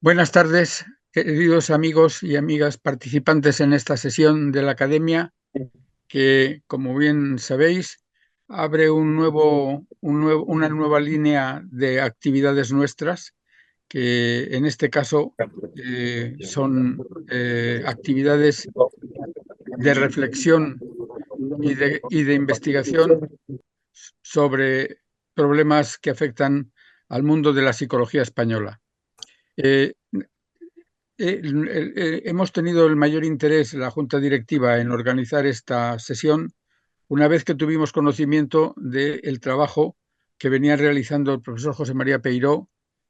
Buenas tardes, queridos amigos y amigas participantes en esta sesión de la Academia, que, como bien sabéis, abre una nueva línea de actividades nuestras, que en este caso son actividades de reflexión y de investigación sobre problemas que afectan al mundo de la psicología española. Eh, Hemos tenido el mayor interés, la Junta Directiva, en organizar esta sesión una vez que tuvimos conocimiento del trabajo que venía realizando el profesor José María Peiró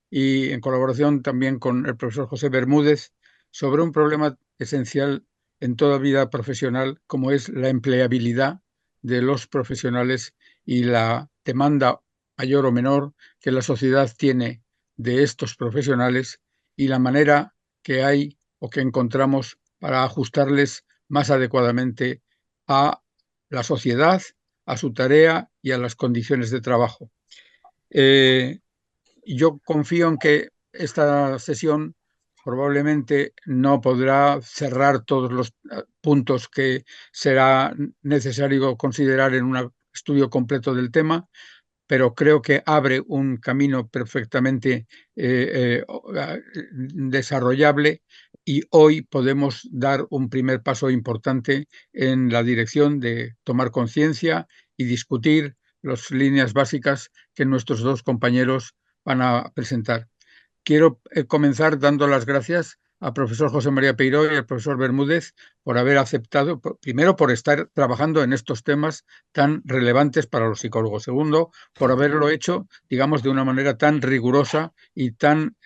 y en colaboración también con el profesor José Bermúdez sobre un problema esencial en toda vida profesional, como es la empleabilidad de los profesionales y la demanda mayor o menor que la sociedad tiene de estos profesionales y la manera que hay o que encontramos para ajustarles más adecuadamente a la sociedad, a su tarea y a las condiciones de trabajo. Yo confío en que esta sesión probablemente no podrá cerrar todos los puntos que será necesario considerar en un estudio completo del tema, pero creo que abre un camino perfectamente desarrollable y hoy podemos dar un primer paso importante en la dirección de tomar conciencia y discutir las líneas básicas que nuestros dos compañeros van a presentar. Quiero comenzar dando las gracias al profesor José María Peiró y al profesor Bermúdez por haber aceptado, primero, por estar trabajando en estos temas tan relevantes para los psicólogos. Segundo, por haberlo hecho, digamos, de una manera tan rigurosa y tan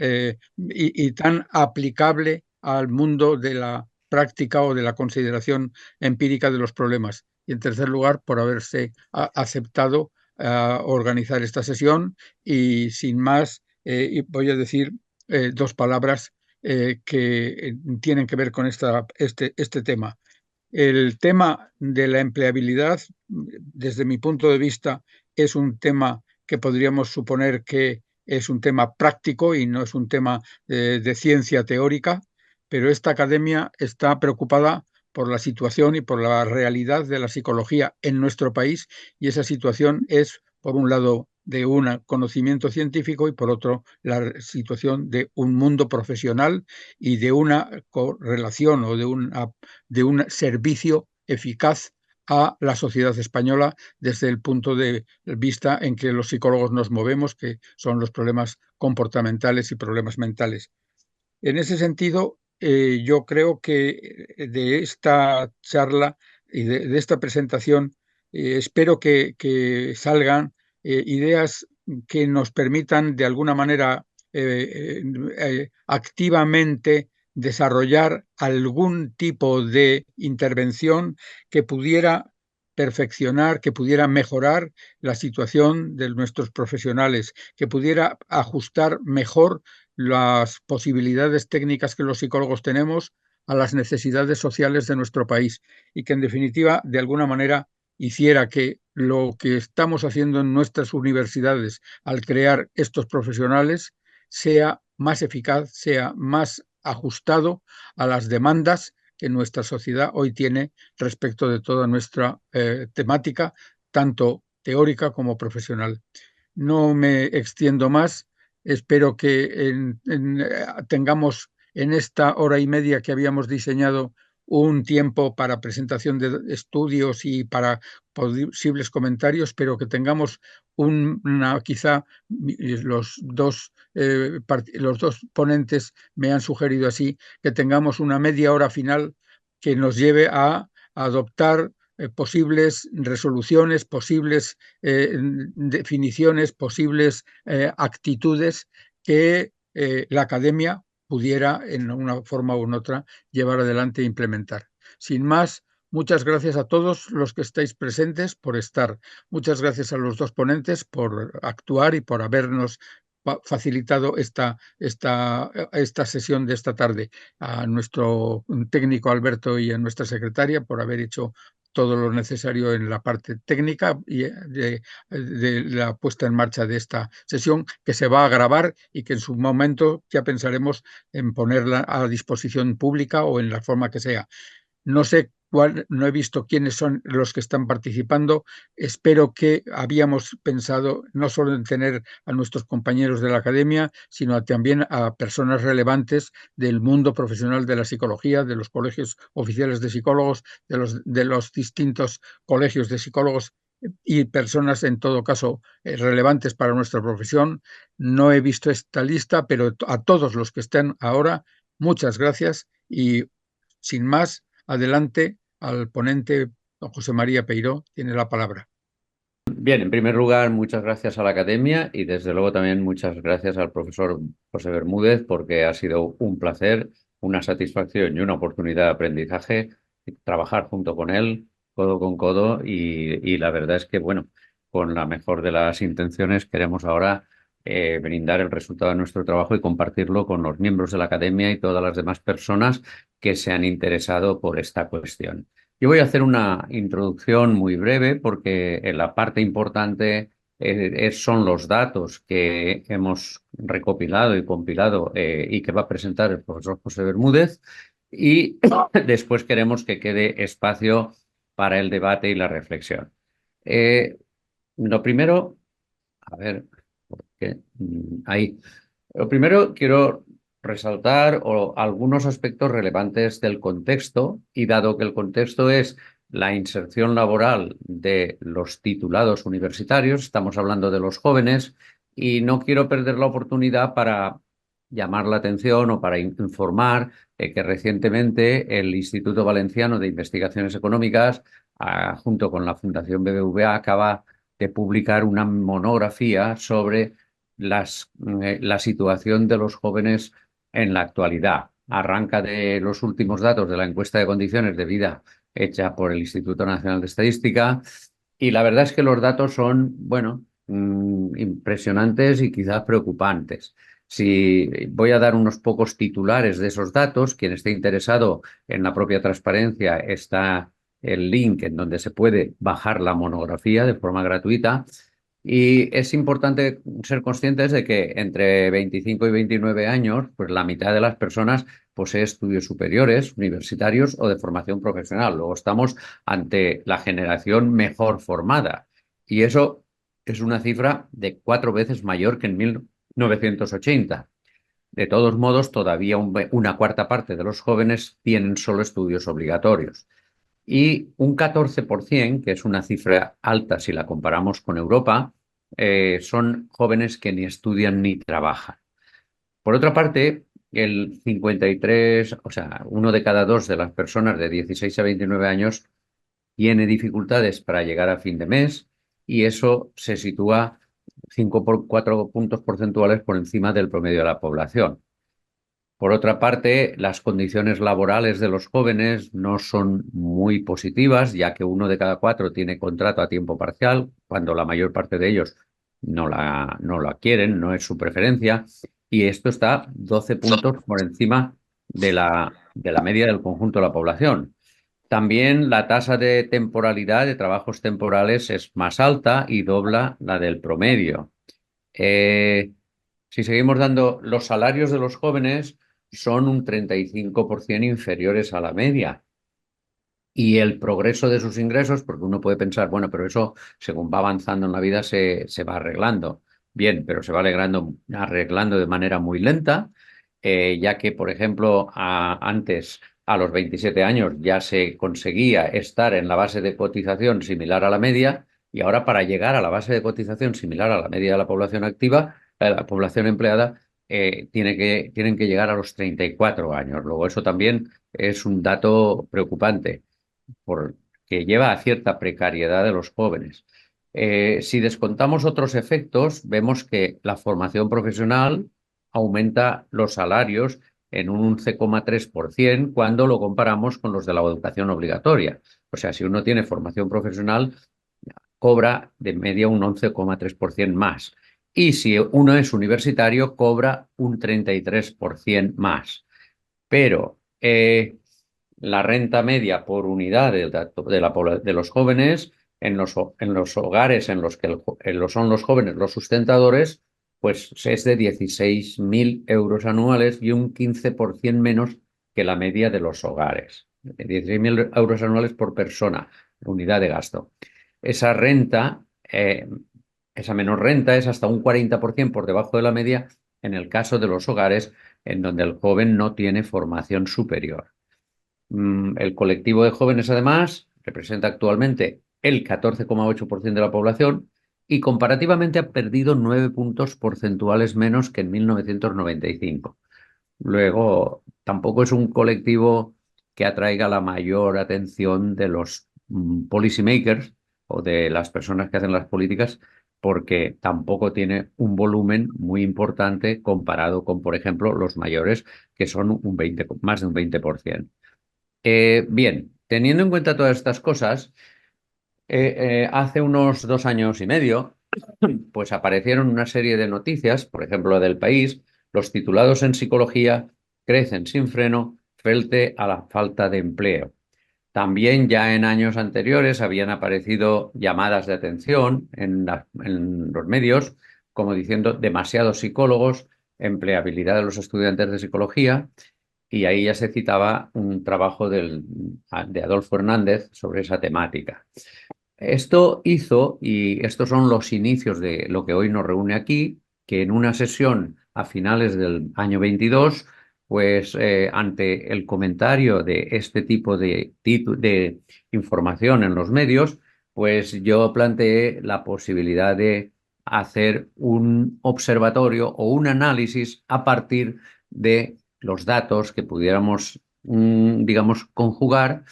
aplicable al mundo de la práctica o de la consideración empírica de los problemas. Y, en tercer lugar, por haberse aceptado organizar esta sesión y, sin más, y voy a decir dos palabras que tienen que ver con este tema. El tema de la empleabilidad, desde mi punto de vista, es un tema que podríamos suponer que es un tema práctico y no es un tema de ciencia teórica, pero esta academia está preocupada por la situación y por la realidad de la psicología en nuestro país, y esa situación es, por un lado, de un conocimiento científico y, por otro, la situación de un mundo profesional y de una correlación o de un servicio eficaz a la sociedad española desde el punto de vista en que los psicólogos nos movemos, que son los problemas comportamentales y problemas mentales. En ese sentido, yo creo que de esta charla y de esta presentación espero que salgan ideas que nos permitan de alguna manera activamente desarrollar algún tipo de intervención que pudiera perfeccionar, que pudiera mejorar la situación de nuestros profesionales, que pudiera ajustar mejor las posibilidades técnicas que los psicólogos tenemos a las necesidades sociales de nuestro país y que, en definitiva, de alguna manera hiciera que lo que estamos haciendo en nuestras universidades al crear estos profesionales sea más eficaz, sea más ajustado a las demandas que nuestra sociedad hoy tiene respecto de toda nuestra temática, tanto teórica como profesional. No me extiendo más. Espero que tengamos en esta hora y media que habíamos diseñado un tiempo para presentación de estudios y para posibles comentarios, pero que tengamos quizá los dos ponentes me han sugerido así, que tengamos una media hora final que nos lleve a adoptar posibles resoluciones, posibles definiciones, posibles actitudes que la academia pudiera, en una forma u otra, llevar adelante e implementar. Sin más, muchas gracias a todos los que estáis presentes por estar. Muchas gracias a los dos ponentes por actuar y por habernos facilitado esta sesión de esta tarde, a nuestro técnico Alberto y a nuestra secretaria por haber hecho todo lo necesario en la parte técnica y de la puesta en marcha de esta sesión, que se va a grabar y que en su momento ya pensaremos en ponerla a disposición pública o en la forma que sea. No sé no he visto quiénes son los que están participando. Espero que habíamos pensado no solo en tener a nuestros compañeros de la academia, sino también a personas relevantes del mundo profesional de la psicología, de los colegios oficiales de psicólogos, de los distintos colegios de psicólogos y personas en todo caso relevantes para nuestra profesión. No he visto esta lista, pero a todos los que estén ahora, muchas gracias y sin más, adelante al ponente, don José María Peiró, tiene la palabra. Bien, en primer lugar, muchas gracias a la Academia y desde luego también muchas gracias al profesor José Bermúdez porque ha sido un placer, una satisfacción y una oportunidad de aprendizaje trabajar junto con él, codo con codo y la verdad es que, bueno, con la mejor de las intenciones queremos ahora brindar el resultado de nuestro trabajo y compartirlo con los miembros de la Academia y todas las demás personas que se han interesado por esta cuestión. Yo voy a hacer una introducción muy breve porque la parte importante son los datos que hemos recopilado y compilado y que va a presentar el profesor José Bermúdez y después queremos que quede espacio para el debate y la reflexión. Lo primero, a ver, porque, ahí. Lo primero quiero resaltar algunos aspectos relevantes del contexto y dado que el contexto es la inserción laboral de los titulados universitarios, estamos hablando de los jóvenes y no quiero perder la oportunidad para llamar la atención o para informar que recientemente el Instituto Valenciano de Investigaciones Económicas, junto con la Fundación BBVA, acaba de publicar una monografía sobre la situación de los jóvenes en la actualidad. Arranca de los últimos datos de la encuesta de condiciones de vida hecha por el Instituto Nacional de Estadística y la verdad es que los datos son, bueno, impresionantes y quizás preocupantes. Si voy a dar unos pocos titulares de esos datos, quien esté interesado en la propia transparencia está el link en donde se puede bajar la monografía de forma gratuita. Y es importante ser conscientes de que entre 25 y 29 años, pues la mitad de las personas posee estudios superiores, universitarios o de formación profesional. Luego estamos ante la generación mejor formada. Y eso es una cifra de 4 veces mayor que en 1980. De todos modos, todavía una cuarta parte de los jóvenes tienen solo estudios obligatorios. Y un 14%, que es una cifra alta si la comparamos con Europa, son jóvenes que ni estudian ni trabajan. Por otra parte, el 53, o sea, uno de cada dos de las personas de 16 a 29 años tiene dificultades para llegar a fin de mes y eso se sitúa 4 puntos porcentuales por encima del promedio de la población. Por otra parte, las condiciones laborales de los jóvenes no son muy positivas, ya que uno de cada 4 tiene contrato a tiempo parcial, cuando la mayor parte de ellos no la quieren, no es su preferencia, y esto está 12 puntos por encima de la media del conjunto de la población. También la tasa de temporalidad de trabajos temporales es más alta y dobla la del promedio. Eh, si seguimos dando, los salarios de los jóvenes son un 35% inferiores a la media. Y el progreso de sus ingresos, porque uno puede pensar, bueno, pero eso según va avanzando en la vida se va arreglando. Bien, pero se va arreglando de manera muy lenta, ya que, por ejemplo, antes, a los 27 años, ya se conseguía estar en la base de cotización similar a la media, y ahora para llegar a la base de cotización similar a la media de la población activa, la población empleada, tienen que llegar a los 34 años. Luego, eso también es un dato preocupante que lleva a cierta precariedad de los jóvenes. Si descontamos otros efectos, vemos que la formación profesional aumenta los salarios en un 11,3% cuando lo comparamos con los de la educación obligatoria. O sea, si uno tiene formación profesional, cobra de media un 11,3% más. Y si uno es universitario, cobra un 33% más. Pero la renta media por unidad de los jóvenes en los hogares en los que son los jóvenes los sustentadores, pues es de 16.000 euros anuales y un 15% menos que la media de los hogares. 16.000 euros anuales por persona, unidad de gasto. Esa renta, esa menor renta es hasta un 40% por debajo de la media en el caso de los hogares en donde el joven no tiene formación superior. El colectivo de jóvenes, además, representa actualmente el 14,8% de la población y comparativamente ha perdido 9 puntos porcentuales menos que en 1995. Luego, tampoco es un colectivo que atraiga la mayor atención de los policy makers o de las personas que hacen las políticas, porque tampoco tiene un volumen muy importante comparado con, por ejemplo, los mayores, que son más de un 20%. Bien, teniendo en cuenta todas estas cosas, hace unos 2 años y medio, pues aparecieron una serie de noticias, por ejemplo, del País: los titulados en psicología crecen sin freno frente a la falta de empleo. También ya en años anteriores habían aparecido llamadas de atención en los medios, como diciendo demasiados psicólogos, empleabilidad de los estudiantes de psicología, y ahí ya se citaba un trabajo de Adolfo Hernández sobre esa temática. Esto hizo, y estos son los inicios de lo que hoy nos reúne aquí, que en una sesión a finales del año 22, pues ante el comentario de este tipo de información en los medios, pues yo planteé la posibilidad de hacer un observatorio o un análisis a partir de los datos que pudiéramos, digamos, conjugar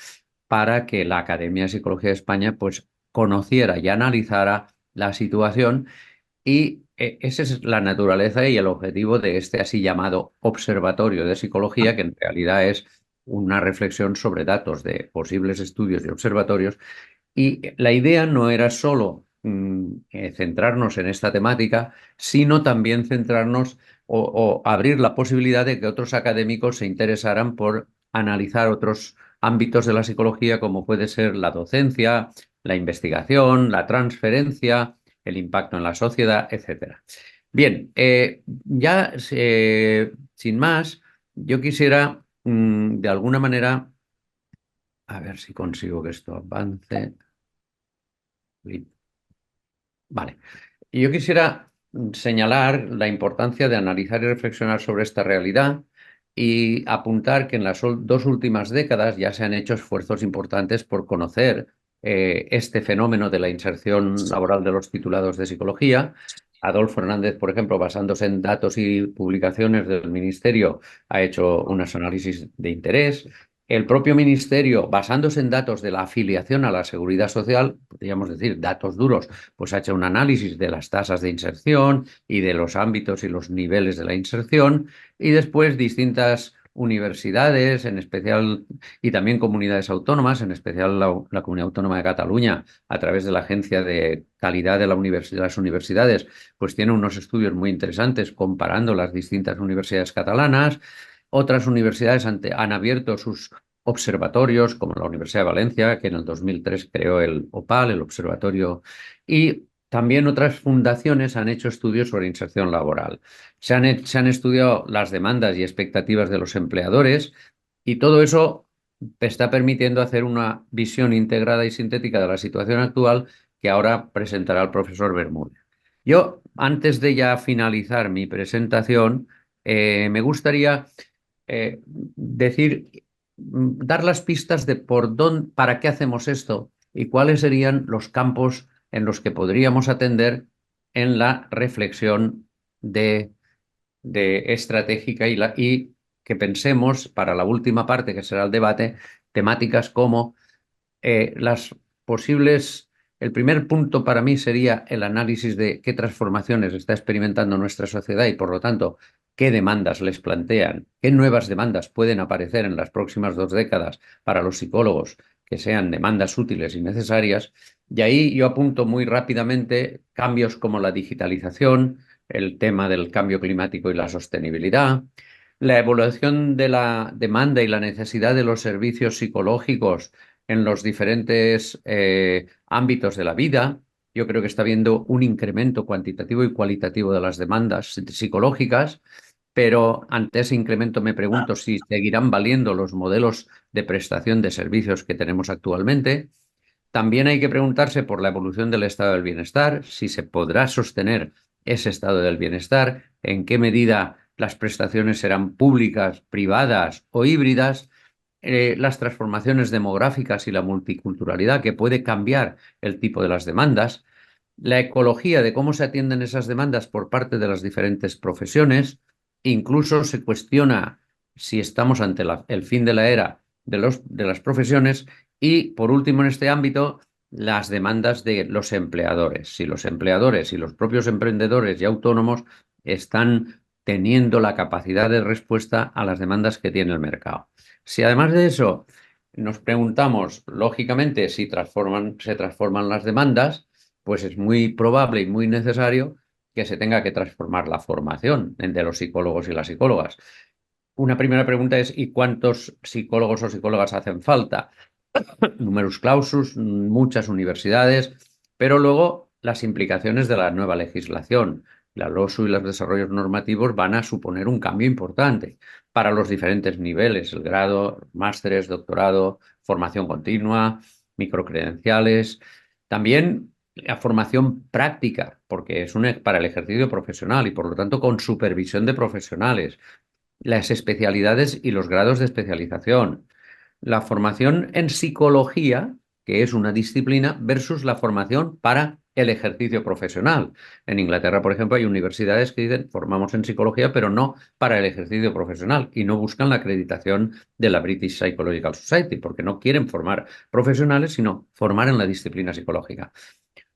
para que la Academia de Psicología de España pues conociera y analizara la situación, y esa es la naturaleza y el objetivo de este así llamado Observatorio de Psicología, que en realidad es una reflexión sobre datos de posibles estudios y observatorios. Y la idea no era solo centrarnos en esta temática, sino también centrarnos o abrir la posibilidad de que otros académicos se interesaran por analizar otros ámbitos de la psicología, como puede ser la docencia, la investigación, la transferencia, el impacto en la sociedad, etcétera. Bien, sin más, yo quisiera de alguna manera, a ver si consigo que esto avance. Vale. Y yo quisiera señalar la importancia de analizar y reflexionar sobre esta realidad y apuntar que en las 2 últimas décadas ya se han hecho esfuerzos importantes por conocer este fenómeno de la inserción laboral de los titulados de psicología. Adolfo Hernández, por ejemplo, basándose en datos y publicaciones del Ministerio, ha hecho unos análisis de interés. El propio Ministerio, basándose en datos de la afiliación a la Seguridad Social, podríamos decir datos duros, pues ha hecho un análisis de las tasas de inserción y de los ámbitos y los niveles de la inserción, y después distintas universidades, en especial, y también comunidades autónomas, en especial la Comunidad Autónoma de Cataluña, a través de la Agencia de Calidad de las Universidades, pues tiene unos estudios muy interesantes comparando las distintas universidades catalanas. Otras universidades han abierto sus observatorios, como la Universidad de Valencia, que en el 2003 creó el OPAL, el Observatorio, y también otras fundaciones han hecho estudios sobre inserción laboral. Se han estudiado las demandas y expectativas de los empleadores, y todo eso está permitiendo hacer una visión integrada y sintética de la situación actual, que ahora presentará el profesor Bermúdez. Yo, antes de ya finalizar mi presentación, me gustaría dar las pistas de para qué hacemos esto y cuáles serían los campos en los que podríamos atender en la reflexión de estratégica y que pensemos para la última parte, que será el debate, temáticas como las posibles. El primer punto para mí sería el análisis de qué transformaciones está experimentando nuestra sociedad y, por lo tanto, qué demandas les plantean, qué nuevas demandas pueden aparecer en las próximas 2 décadas para los psicólogos, que sean demandas útiles y necesarias. Y ahí yo apunto muy rápidamente cambios como la digitalización, el tema del cambio climático y la sostenibilidad, La evaluación de la demanda y la necesidad de los servicios psicológicos en los diferentes ámbitos de la vida. Yo creo que está habiendo un incremento cuantitativo y cualitativo de las demandas psicológicas, pero ante ese incremento me pregunto si seguirán valiendo los modelos de prestación de servicios que tenemos actualmente. También hay que preguntarse por la evolución del estado del bienestar, si se podrá sostener ese estado del bienestar, en qué medida las prestaciones serán públicas, privadas o híbridas, las transformaciones demográficas y la multiculturalidad que puede cambiar el tipo de las demandas, la ecología de cómo se atienden esas demandas por parte de las diferentes profesiones, incluso se cuestiona si estamos ante el fin de la era de las profesiones y, por último, en este ámbito, las demandas de los empleadores. Si los empleadores y los propios emprendedores y autónomos están teniendo la capacidad de respuesta a las demandas que tiene el mercado. Si además de eso nos preguntamos, lógicamente, si se transforman las demandas, pues es muy probable y muy necesario que se tenga que transformar la formación de los psicólogos y las psicólogas. Una primera pregunta es, ¿y cuántos psicólogos o psicólogas hacen falta? Numerus clausus, muchas universidades, pero luego las implicaciones de la nueva legislación. La LOSU y los desarrollos normativos van a suponer un cambio importante para los diferentes niveles, el grado, másteres, doctorado, formación continua, microcredenciales. También la formación práctica, porque es para el ejercicio profesional y por lo tanto con supervisión de profesionales, las especialidades y los grados de especialización, la formación en psicología, que es una disciplina, versus la formación para el ejercicio profesional. En Inglaterra, por ejemplo, hay universidades que dicen formamos en psicología, pero no para el ejercicio profesional y no buscan la acreditación de la British Psychological Society, porque no quieren formar profesionales, sino formar en la disciplina psicológica.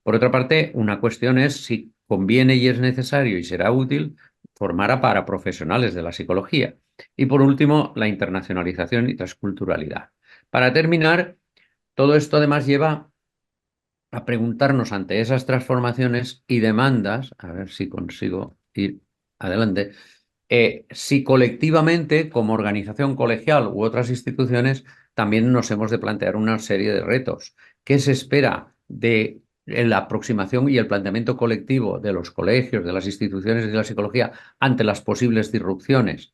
Por otra parte, una cuestión es si conviene y es necesario y será útil formar a paraprofesionales de la psicología. Y por último, la internacionalización y transculturalidad. Para terminar, todo esto además lleva a preguntarnos ante esas transformaciones y demandas, a ver si consigo ir adelante, si colectivamente, como organización colegial u otras instituciones, también nos hemos de plantear una serie de retos. ¿Qué se espera de la aproximación y el planteamiento colectivo de los colegios, de las instituciones de la psicología ante las posibles disrupciones?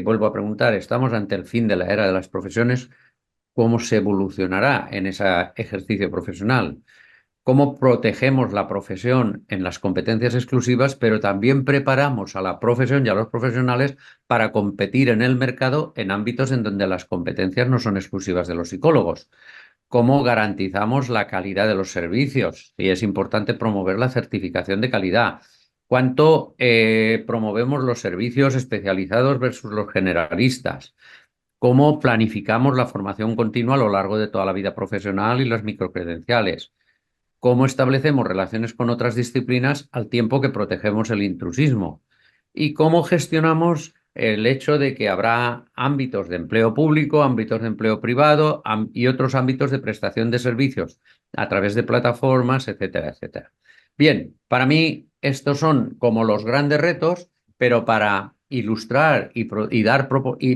Vuelvo a preguntar, ¿estamos ante el fin de la era de las profesiones? ¿Cómo se evolucionará en ese ejercicio profesional? ¿Cómo protegemos la profesión en las competencias exclusivas, pero también preparamos a la profesión y a los profesionales para competir en el mercado en ámbitos en donde las competencias no son exclusivas de los psicólogos? ¿Cómo garantizamos la calidad de los servicios? Y es importante promover la certificación de calidad. ¿Cuánto promovemos los servicios especializados versus los generalistas? ¿Cómo planificamos la formación continua a lo largo de toda la vida profesional y las microcredenciales? ¿Cómo establecemos relaciones con otras disciplinas al tiempo que protegemos el intrusismo? ¿Y cómo gestionamos el hecho de que habrá ámbitos de empleo público, ámbitos de empleo privado y otros ámbitos de prestación de servicios a través de plataformas, etcétera, etcétera? Bien, para mí estos son como los grandes retos, pero para ilustrar y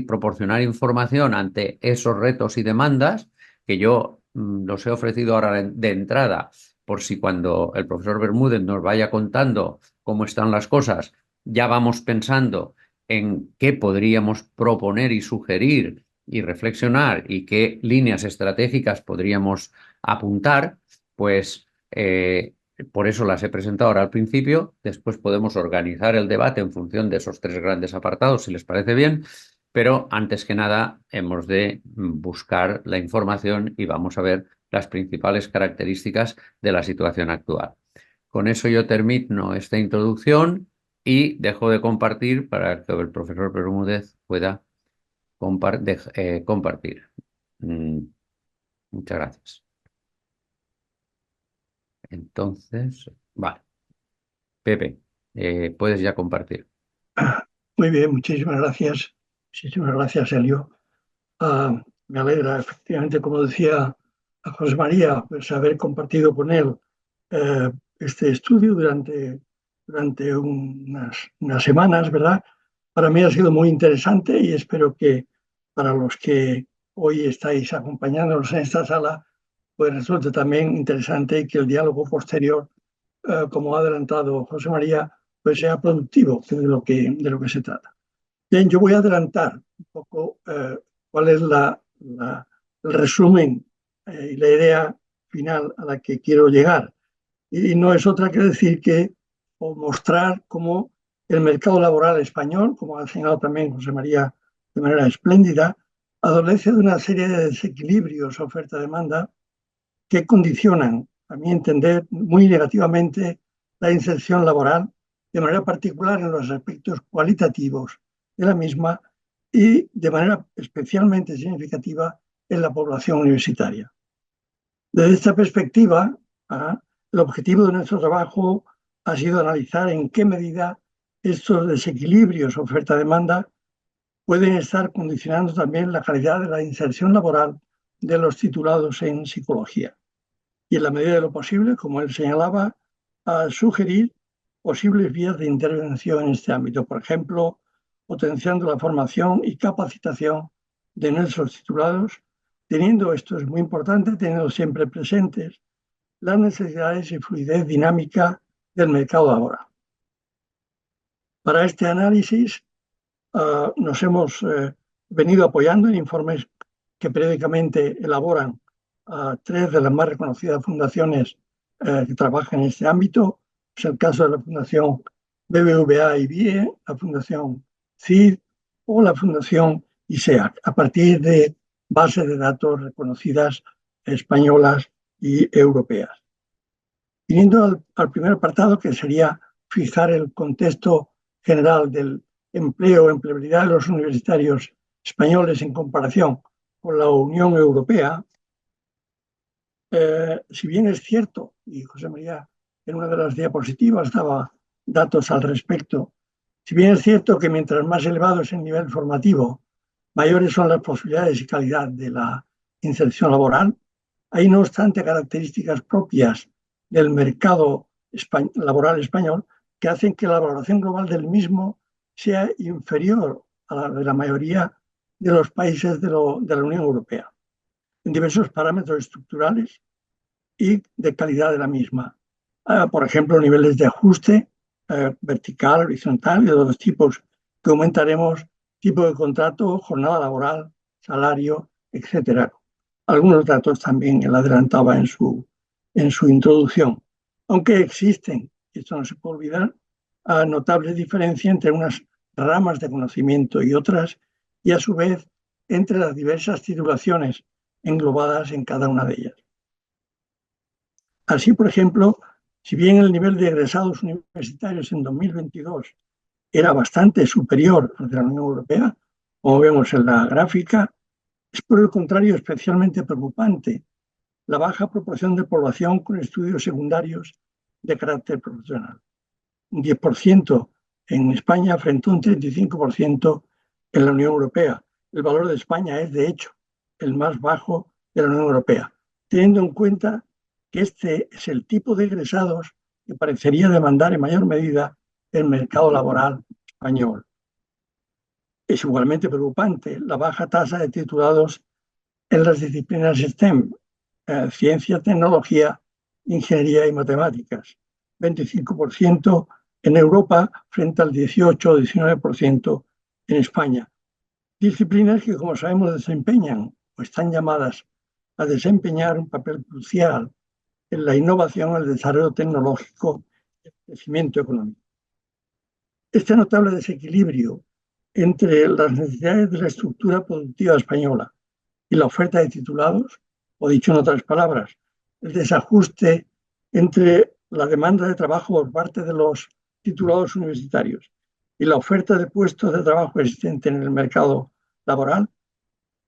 proporcionar información ante esos retos y demandas, que yo los he ofrecido ahora de entrada, por si cuando el profesor Bermúdez nos vaya contando cómo están las cosas, ya vamos pensando en qué podríamos proponer y sugerir y reflexionar y qué líneas estratégicas podríamos apuntar, pues por eso las he presentado ahora al principio. Después podemos organizar el debate en función de esos tres grandes apartados, si les parece bien. Pero antes que nada hemos de buscar la información y vamos a ver las principales características de la situación actual. Con eso yo termino esta introducción y dejo de compartir para que el profesor Bermúdez pueda compartir. Mm, Muchas gracias. Entonces, vale. Pepe, puedes ya compartir. Muy bien, muchísimas gracias. Muchísimas gracias, Elio. Me alegra, efectivamente, como decía a José María, pues haber compartido con él este estudio durante unas semanas, ¿verdad? Para mí ha sido muy interesante y espero que para los que hoy estáis acompañándonos en esta sala, pues resulte también interesante y que el diálogo posterior, como ha adelantado José María, pues sea productivo, que de lo que se trata. Bien, yo voy a adelantar un poco cuál es el resumen y la idea final a la que quiero llegar. Y no es otra que decir que o mostrar cómo el mercado laboral español, como ha señalado también José María de manera espléndida, adolece de una serie de desequilibrios oferta-demanda que condicionan, a mi entender, muy negativamente la inserción laboral, de manera particular en los aspectos cualitativos de la misma y de manera especialmente significativa en la población universitaria. Desde esta perspectiva, el objetivo de nuestro trabajo ha sido analizar en qué medida estos desequilibrios oferta-demanda pueden estar condicionando también la calidad de la inserción laboral de los titulados en psicología. Y en la medida de lo posible, como él señalaba, a sugerir posibles vías de intervención en este ámbito. Por ejemplo, potenciando la formación y capacitación de nuestros titulados, teniendo, esto es muy importante, teniendo siempre presentes las necesidades y fluidez dinámica del mercado laboral. Para este análisis nos hemos venido apoyando en informes que periódicamente elaboran tres de las más reconocidas fundaciones que trabajan en este ámbito. Es el caso de la Fundación BBVA y BIE, la Fundación CID o la Fundación ISEAC, a partir de bases de datos reconocidas españolas y europeas. Viniendo al primer apartado, que sería fijar el contexto general del empleo o empleabilidad de los universitarios españoles en comparación con la Unión Europea, si bien es cierto, y José María en una de las diapositivas daba datos al respecto, si bien es cierto que mientras más elevado es el nivel formativo, mayores son las posibilidades y calidad de la inserción laboral, hay no obstante características propias del mercado laboral español que hacen que la valoración global del mismo sea inferior a la de la mayoría de los países de la Unión Europea, en diversos parámetros estructurales y de calidad de la misma. Por ejemplo, niveles de ajuste vertical, horizontal y de otros tipos que aumentaremos, tipo de contrato, jornada laboral, salario, etcétera. Algunos datos también él adelantaba en su introducción. Aunque existen, y esto no se puede olvidar, notables diferencias entre unas ramas de conocimiento y otras, y a su vez entre las diversas titulaciones englobadas en cada una de ellas. Así, por ejemplo, si bien el nivel de egresados universitarios en 2022 era bastante superior al de la Unión Europea, como vemos en la gráfica, es por el contrario especialmente preocupante la baja proporción de población con estudios secundarios de carácter profesional. Un 10% en España frente a un 35% en la Unión Europea. El valor de España es, de hecho, el más bajo de la Unión Europea, teniendo en cuenta que este es el tipo de egresados que parecería demandar en mayor medida el mercado laboral español. Es igualmente preocupante la baja tasa de titulados en las disciplinas STEM, ciencia, tecnología, ingeniería y matemáticas. 25% en Europa frente al 18 o 19% en España. Disciplinas que, como sabemos, desempeñan o están llamadas a desempeñar un papel crucial en la innovación, el desarrollo tecnológico y el crecimiento económico. Este notable desequilibrio entre las necesidades de la estructura productiva española y la oferta de titulados, o dicho en otras palabras, el desajuste entre la demanda de trabajo por parte de los titulados universitarios y la oferta de puestos de trabajo existente en el mercado laboral,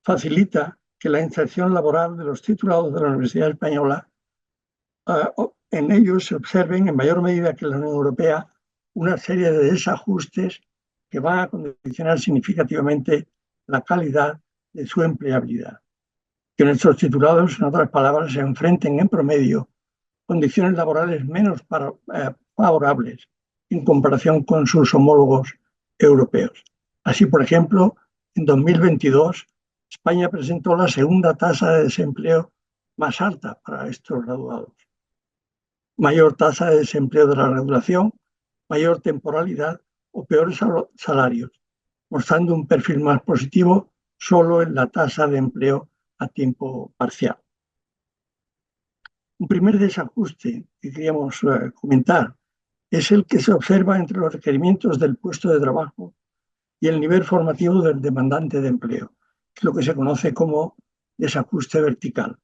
facilita que la inserción laboral de los titulados de la Universidad Española en ellos se observen en mayor medida que en la Unión Europea una serie de desajustes que van a condicionar significativamente la calidad de su empleabilidad. Que nuestros titulados, en otras palabras, se enfrenten en promedio condiciones laborales menos favorables en comparación con sus homólogos europeos. Así, por ejemplo, en 2022, España presentó la segunda tasa de desempleo más alta para estos graduados. Mayor tasa de desempleo de la regulación, mayor temporalidad o peores salarios, mostrando un perfil más positivo solo en la tasa de empleo a tiempo parcial. Un primer desajuste que queríamos comentar es el que se observa entre los requerimientos del puesto de trabajo y el nivel formativo del demandante de empleo, que es lo que se conoce como desajuste vertical,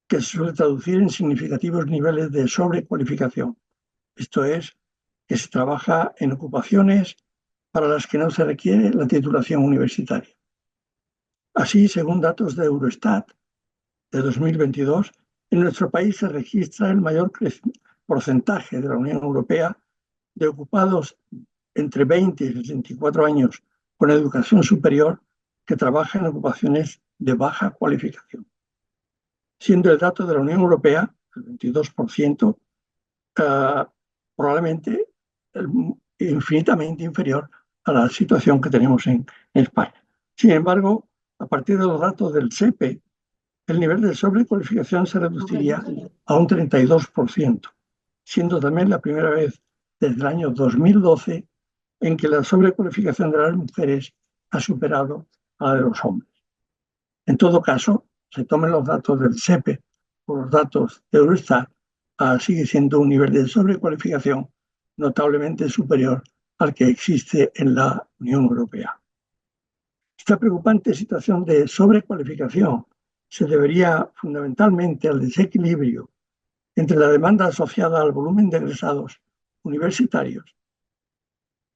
que se suele traducir en significativos niveles de sobrecualificación. Esto es, que se trabaja en ocupaciones para las que no se requiere la titulación universitaria. Así, según datos de Eurostat de 2022, en nuestro país se registra el mayor porcentaje de la Unión Europea de ocupados entre 20 y 64 años con educación superior que trabajan en ocupaciones de baja cualificación, siendo el dato de la Unión Europea, el 22%, probablemente infinitamente inferior a la situación que tenemos en España. Sin embargo, a partir de los datos del SEPE, el nivel de sobrecualificación se reduciría a un 32%, siendo también la primera vez desde el año 2012 en que la sobrecualificación de las mujeres ha superado a la de los hombres. En todo caso, se tomen los datos del SEPE o los datos de Eurostat, sigue siendo un nivel de sobrecualificación notablemente superior al que existe en la Unión Europea. Esta preocupante situación de sobrecualificación se debería fundamentalmente al desequilibrio entre la demanda asociada al volumen de egresados universitarios,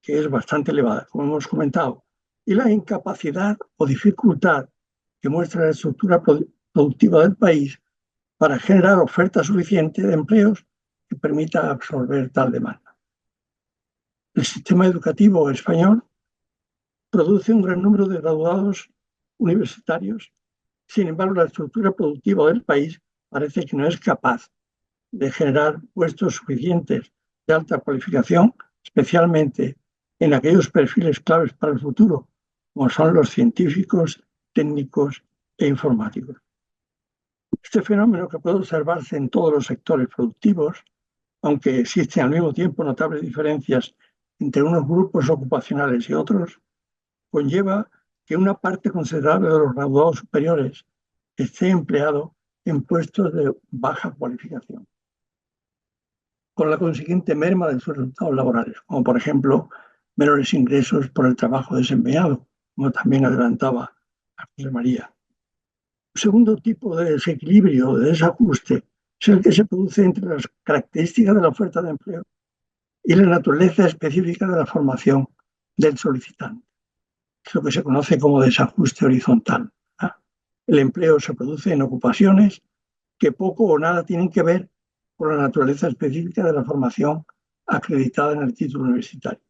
que es bastante elevada, como hemos comentado, y la incapacidad o dificultad que muestra la estructura productiva del país para generar oferta suficiente de empleos que permita absorber tal demanda. El sistema educativo español produce un gran número de graduados universitarios. Sin embargo, la estructura productiva del país parece que no es capaz de generar puestos suficientes de alta cualificación, especialmente en aquellos perfiles claves para el futuro, como son los científicos, técnicos e informáticos. Este fenómeno, que puede observarse en todos los sectores productivos, aunque existen al mismo tiempo notables diferencias entre unos grupos ocupacionales y otros, conlleva que una parte considerable de los graduados superiores esté empleado en puestos de baja cualificación, con la consiguiente merma de sus resultados laborales, como por ejemplo menores ingresos por el trabajo desempeñado, como también adelantaba José María. Un segundo tipo de desequilibrio o de desajuste es el que se produce entre las características de la oferta de empleo y la naturaleza específica de la formación del solicitante. Es lo que se conoce como desajuste horizontal. El empleo se produce en ocupaciones que poco o nada tienen que ver con la naturaleza específica de la formación acreditada en el título universitario.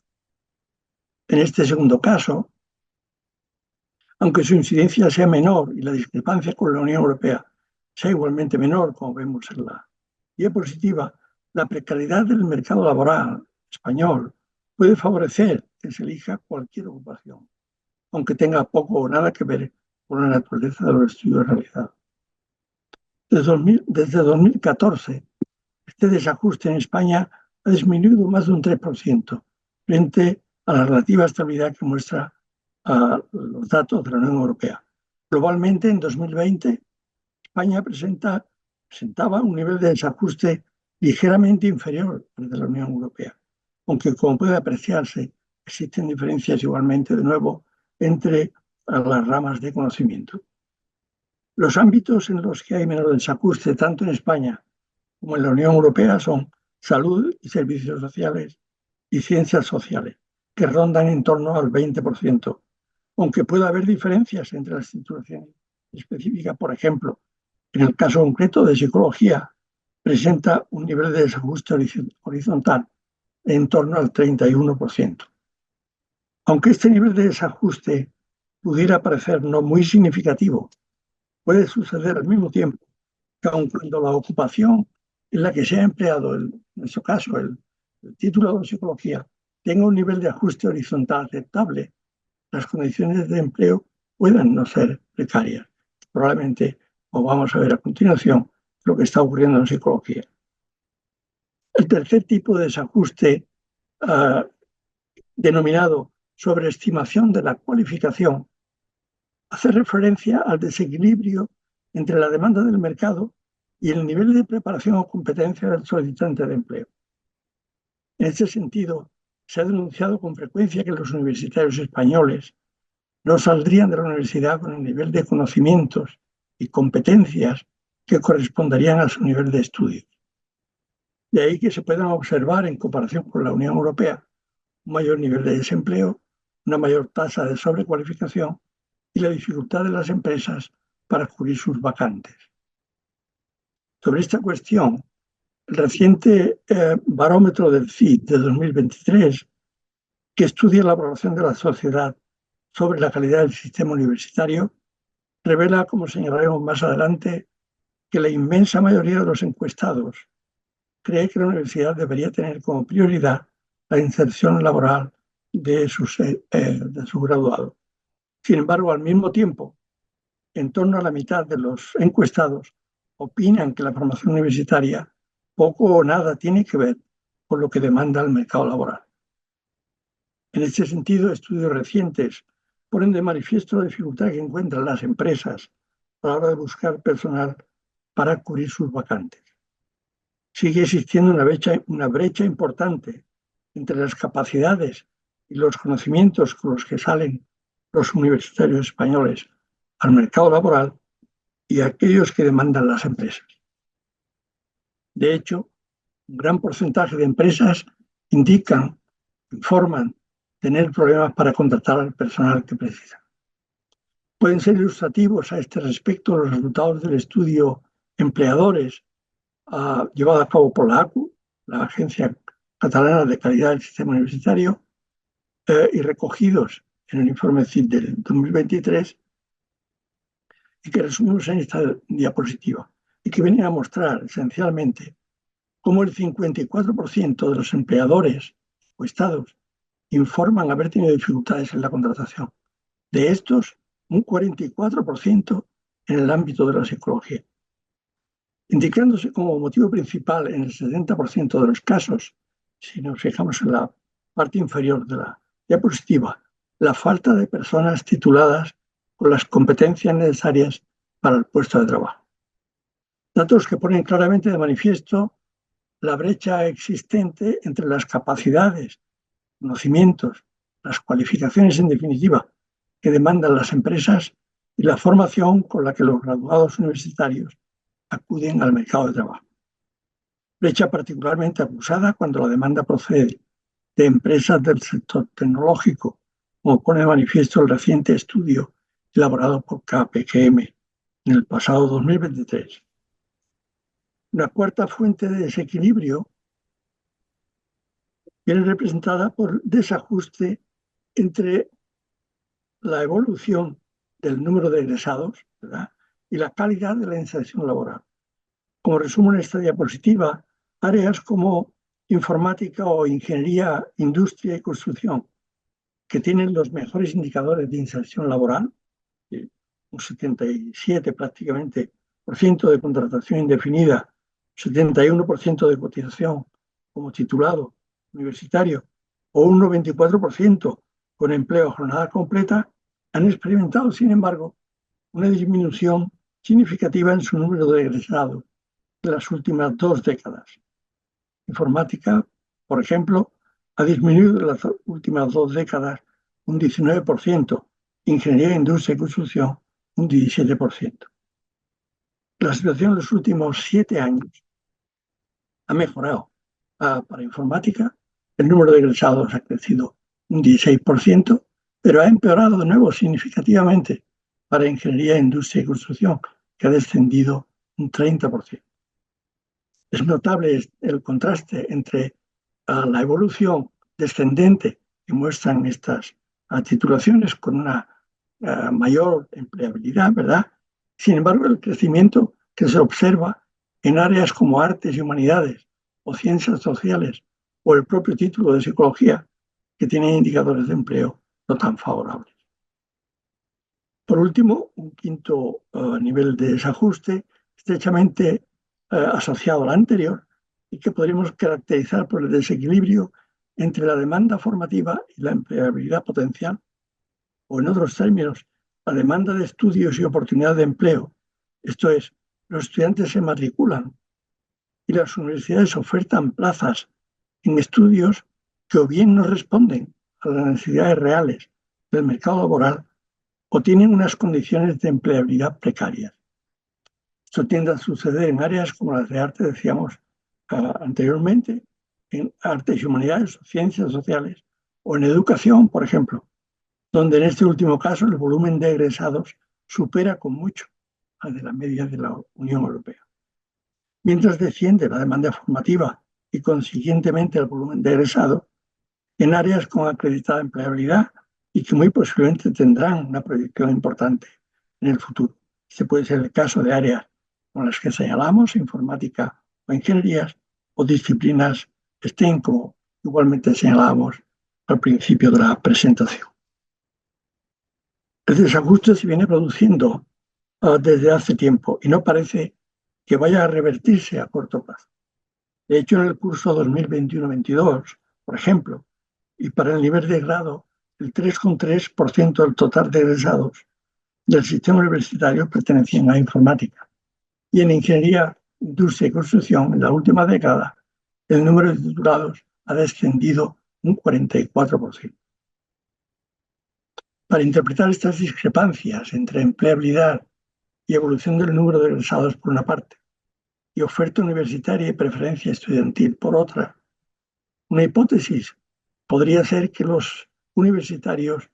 En este segundo caso, aunque su incidencia sea menor y la discrepancia con la Unión Europea sea igualmente menor, como vemos en la diapositiva, la precariedad del mercado laboral español puede favorecer que se elija cualquier ocupación, aunque tenga poco o nada que ver con la naturaleza de los estudios realizados. Desde 2014, este desajuste en España ha disminuido más de un 3% frente a la relativa estabilidad que muestra los datos de la Unión Europea. Globalmente, en 2020, España presentaba un nivel de desajuste ligeramente inferior al de la Unión Europea, aunque, como puede apreciarse, existen diferencias igualmente, de nuevo, entre las ramas de conocimiento. Los ámbitos en los que hay menor desajuste, tanto en España como en la Unión Europea, son salud y servicios sociales y ciencias sociales, que rondan en torno al 20%, aunque pueda haber diferencias entre las titulaciones específicas. Por ejemplo, en el caso concreto de psicología, presenta un nivel de desajuste horizontal en torno al 31%. Aunque este nivel de desajuste pudiera parecer no muy significativo, puede suceder al mismo tiempo que aun cuando la ocupación en la que se ha empleado, en nuestro caso, el título de psicología, tenga un nivel de ajuste horizontal aceptable, las condiciones de empleo puedan no ser precarias. Probablemente, como vamos a ver a continuación, lo que está ocurriendo en psicología. El tercer tipo de desajuste, denominado sobreestimación de la cualificación, hace referencia al desequilibrio entre la demanda del mercado y el nivel de preparación o competencia del solicitante de empleo. En este sentido, se ha denunciado con frecuencia que los universitarios españoles no saldrían de la universidad con el nivel de conocimientos y competencias que corresponderían a su nivel de estudios. De ahí que se puedan observar, en comparación con la Unión Europea, un mayor nivel de desempleo, una mayor tasa de sobrecualificación y la dificultad de las empresas para cubrir sus vacantes. Sobre esta cuestión, el reciente barómetro del CID de 2023, que estudia la valoración de la sociedad sobre la calidad del sistema universitario, revela, como señalaremos más adelante, que la inmensa mayoría de los encuestados cree que la universidad debería tener como prioridad la inserción laboral de sus graduados. Sin embargo, al mismo tiempo, en torno a la mitad de los encuestados opinan que la formación universitaria poco o nada tiene que ver con lo que demanda el mercado laboral. En este sentido, estudios recientes ponen de manifiesto la dificultad que encuentran las empresas a la hora de buscar personal para cubrir sus vacantes. Sigue existiendo una brecha importante entre las capacidades y los conocimientos con los que salen los universitarios españoles al mercado laboral y aquellos que demandan las empresas. De hecho, un gran porcentaje de empresas informan tener problemas para contratar al personal que precisan. Pueden ser ilustrativos a este respecto los resultados del estudio Empleadores llevado a cabo por la ACU, la Agencia Catalana de Calidad del Sistema Universitario, y recogidos en el informe CID del 2023, y que resumimos en esta diapositiva, y que viene a mostrar esencialmente cómo el 54% de los empleadores o estados informan haber tenido dificultades en la contratación. De estos, un 44% en el ámbito de la psicología, indicándose como motivo principal en el 70% de los casos, si nos fijamos en la parte inferior de la diapositiva, la falta de personas tituladas con las competencias necesarias para el puesto de trabajo. Datos que ponen claramente de manifiesto la brecha existente entre las capacidades, conocimientos, las cualificaciones en definitiva que demandan las empresas y la formación con la que los graduados universitarios acuden al mercado de trabajo. Brecha particularmente acusada cuando la demanda procede de empresas del sector tecnológico, como pone de manifiesto el reciente estudio elaborado por KPMG en el pasado 2023. Una cuarta fuente de desequilibrio viene representada por desajuste entre la evolución del número de egresados, ¿verdad?, y la calidad de la inserción laboral. Como resumo en esta diapositiva, áreas como informática o ingeniería, industria y construcción, que tienen los mejores indicadores de inserción laboral, un 77 prácticamente por ciento de contratación indefinida, 71% de cotización como titulado universitario o un 94% con empleo a jornada completa, han experimentado, sin embargo, una disminución significativa en su número de egresados en las últimas 2 décadas. Informática, por ejemplo, ha disminuido en las últimas 2 décadas un 19%, ingeniería, industria y construcción un 17%. La situación en los últimos 7 años ha mejorado. Para informática, el número de egresados ha crecido un 16%, pero ha empeorado de nuevo significativamente para ingeniería, industria y construcción, que ha descendido un 30%. Es notable el contraste entre la evolución descendente que muestran estas titulaciones con una mayor empleabilidad, ¿verdad? Sin embargo, el crecimiento que se observa en áreas como artes y humanidades o ciencias sociales o el propio título de psicología, que tienen indicadores de empleo no tan favorables. Por último, un quinto nivel de desajuste estrechamente asociado al anterior y que podríamos caracterizar por el desequilibrio entre la demanda formativa y la empleabilidad potencial, o en otros términos, la demanda de estudios y oportunidad de empleo. Esto es, los estudiantes se matriculan y las universidades ofertan plazas en estudios que o bien no responden a las necesidades reales del mercado laboral o tienen unas condiciones de empleabilidad precarias. Esto tiende a suceder en áreas como las de arte, decíamos anteriormente, en artes y humanidades, ciencias sociales o en educación, por ejemplo, donde en este último caso el volumen de egresados supera con mucho al de la media de la Unión Europea. Mientras desciende la demanda formativa y consiguientemente el volumen de egresados en áreas con acreditada empleabilidad y que muy posiblemente tendrán una proyección importante en el futuro. Este puede ser el caso de áreas como las que señalamos, informática o ingenierías, o disciplinas STEM, como igualmente señalábamos al principio de la presentación. El desajuste se viene produciendo desde hace tiempo y no parece que vaya a revertirse a corto plazo. De hecho, en el curso 2021-22, por ejemplo, y para el nivel de grado, el 3,3% del total de egresados del sistema universitario pertenecían a informática. Y en ingeniería, industria y construcción, en la última década, el número de titulados ha descendido un 44%. Para interpretar estas discrepancias entre empleabilidad y evolución del número de egresados por una parte, y oferta universitaria y preferencia estudiantil por otra, una hipótesis podría ser que los universitarios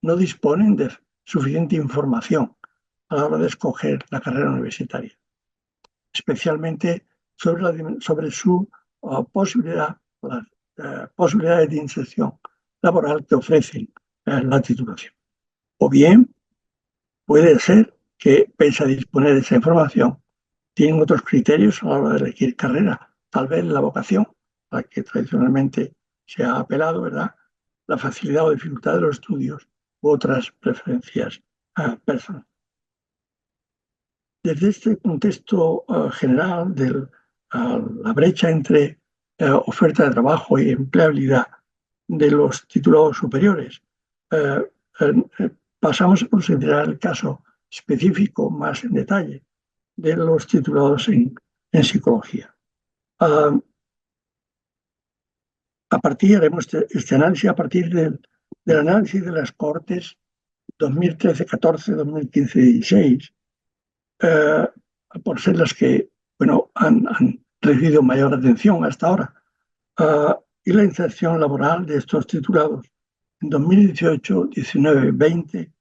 no disponen de suficiente información a la hora de escoger la carrera universitaria, especialmente sobre su posibilidad, las posibilidades de inserción laboral que ofrecen la titulación. O bien puede ser que, pese a disponer de esa información, tienen otros criterios a la hora de elegir carrera, tal vez la vocación, a la que tradicionalmente se ha apelado, ¿verdad? La facilidad o dificultad de los estudios u otras preferencias personales. Desde este contexto general de la brecha entre oferta de trabajo y empleabilidad de los titulados superiores, pasamos a considerar el caso específico más en detalle de los titulados en psicología. Haremos este análisis a partir del análisis de las cohortes 2013-14, 2015-16, por ser las que han recibido mayor atención hasta ahora, y la inserción laboral de estos titulados en 2018, 19, 20,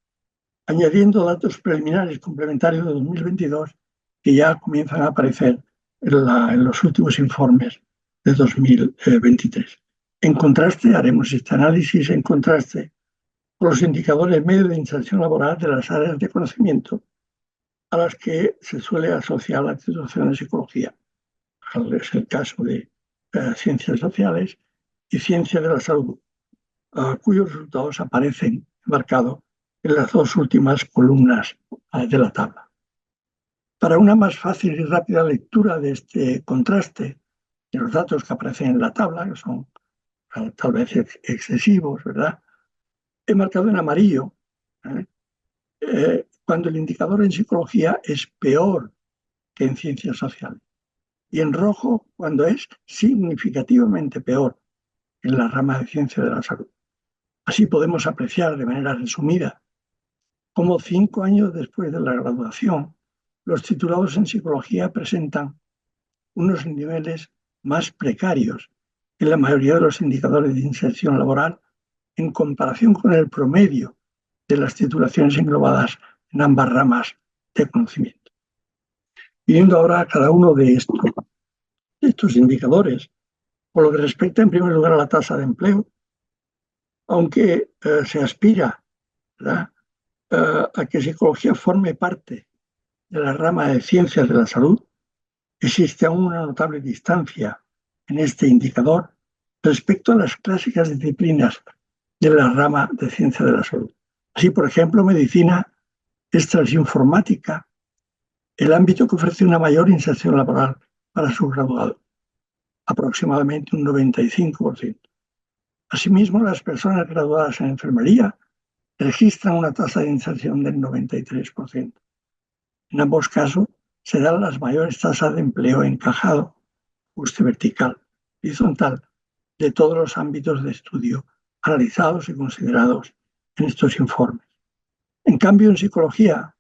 añadiendo datos preliminares complementarios de 2022 que ya comienzan a aparecer en los últimos informes de 2023. En contraste, haremos este análisis en contraste con los indicadores medios de inserción laboral de las áreas de conocimiento a las que se suele asociar la titulación de psicología. Es el caso de ciencias sociales y ciencia de la salud, cuyos resultados aparecen marcados en las dos últimas columnas de la tabla. Para una más fácil y rápida lectura de este contraste de los datos que aparecen en la tabla, que son tal vez excesivos, ¿verdad? He marcado en amarillo cuando el indicador en psicología es peor que en ciencias sociales, y en rojo cuando es significativamente peor en la rama de ciencia de la salud. Así podemos apreciar de manera resumida cómo 5 años después de la graduación, los titulados en psicología presentan unos niveles más precarios en la mayoría de los indicadores de inserción laboral en comparación con el promedio de las titulaciones englobadas en ambas ramas de conocimiento. Viendo ahora a cada uno de estos indicadores, por lo que respecta en primer lugar a la tasa de empleo, aunque se aspira, ¿verdad?, a que psicología forme parte de la rama de ciencias de la salud, existe aún una notable distancia en este indicador respecto a las clásicas disciplinas de la rama de ciencia de la salud. Así, por ejemplo, medicina es tras informática el ámbito que ofrece una mayor inserción laboral para sus graduados, aproximadamente un 95%. Asimismo, las personas graduadas en enfermería registran una tasa de inserción del 93%. En ambos casos se dan las mayores tasas de empleo encajado, ajuste vertical, horizontal, de todos los ámbitos de estudio analizados y considerados en estos informes. En cambio, en psicología,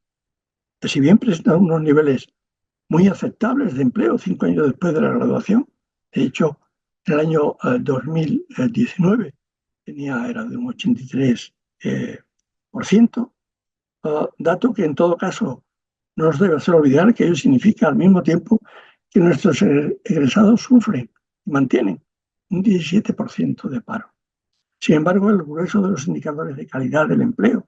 que si bien presentan unos niveles muy aceptables de empleo 5 años después de la graduación, de hecho, en el año 2019 era de un 83%, dato que en todo caso no nos debe hacer olvidar que ello significa al mismo tiempo que nuestros egresados sufren y mantienen un 17% de paro. Sin embargo, el grueso de los indicadores de calidad del empleo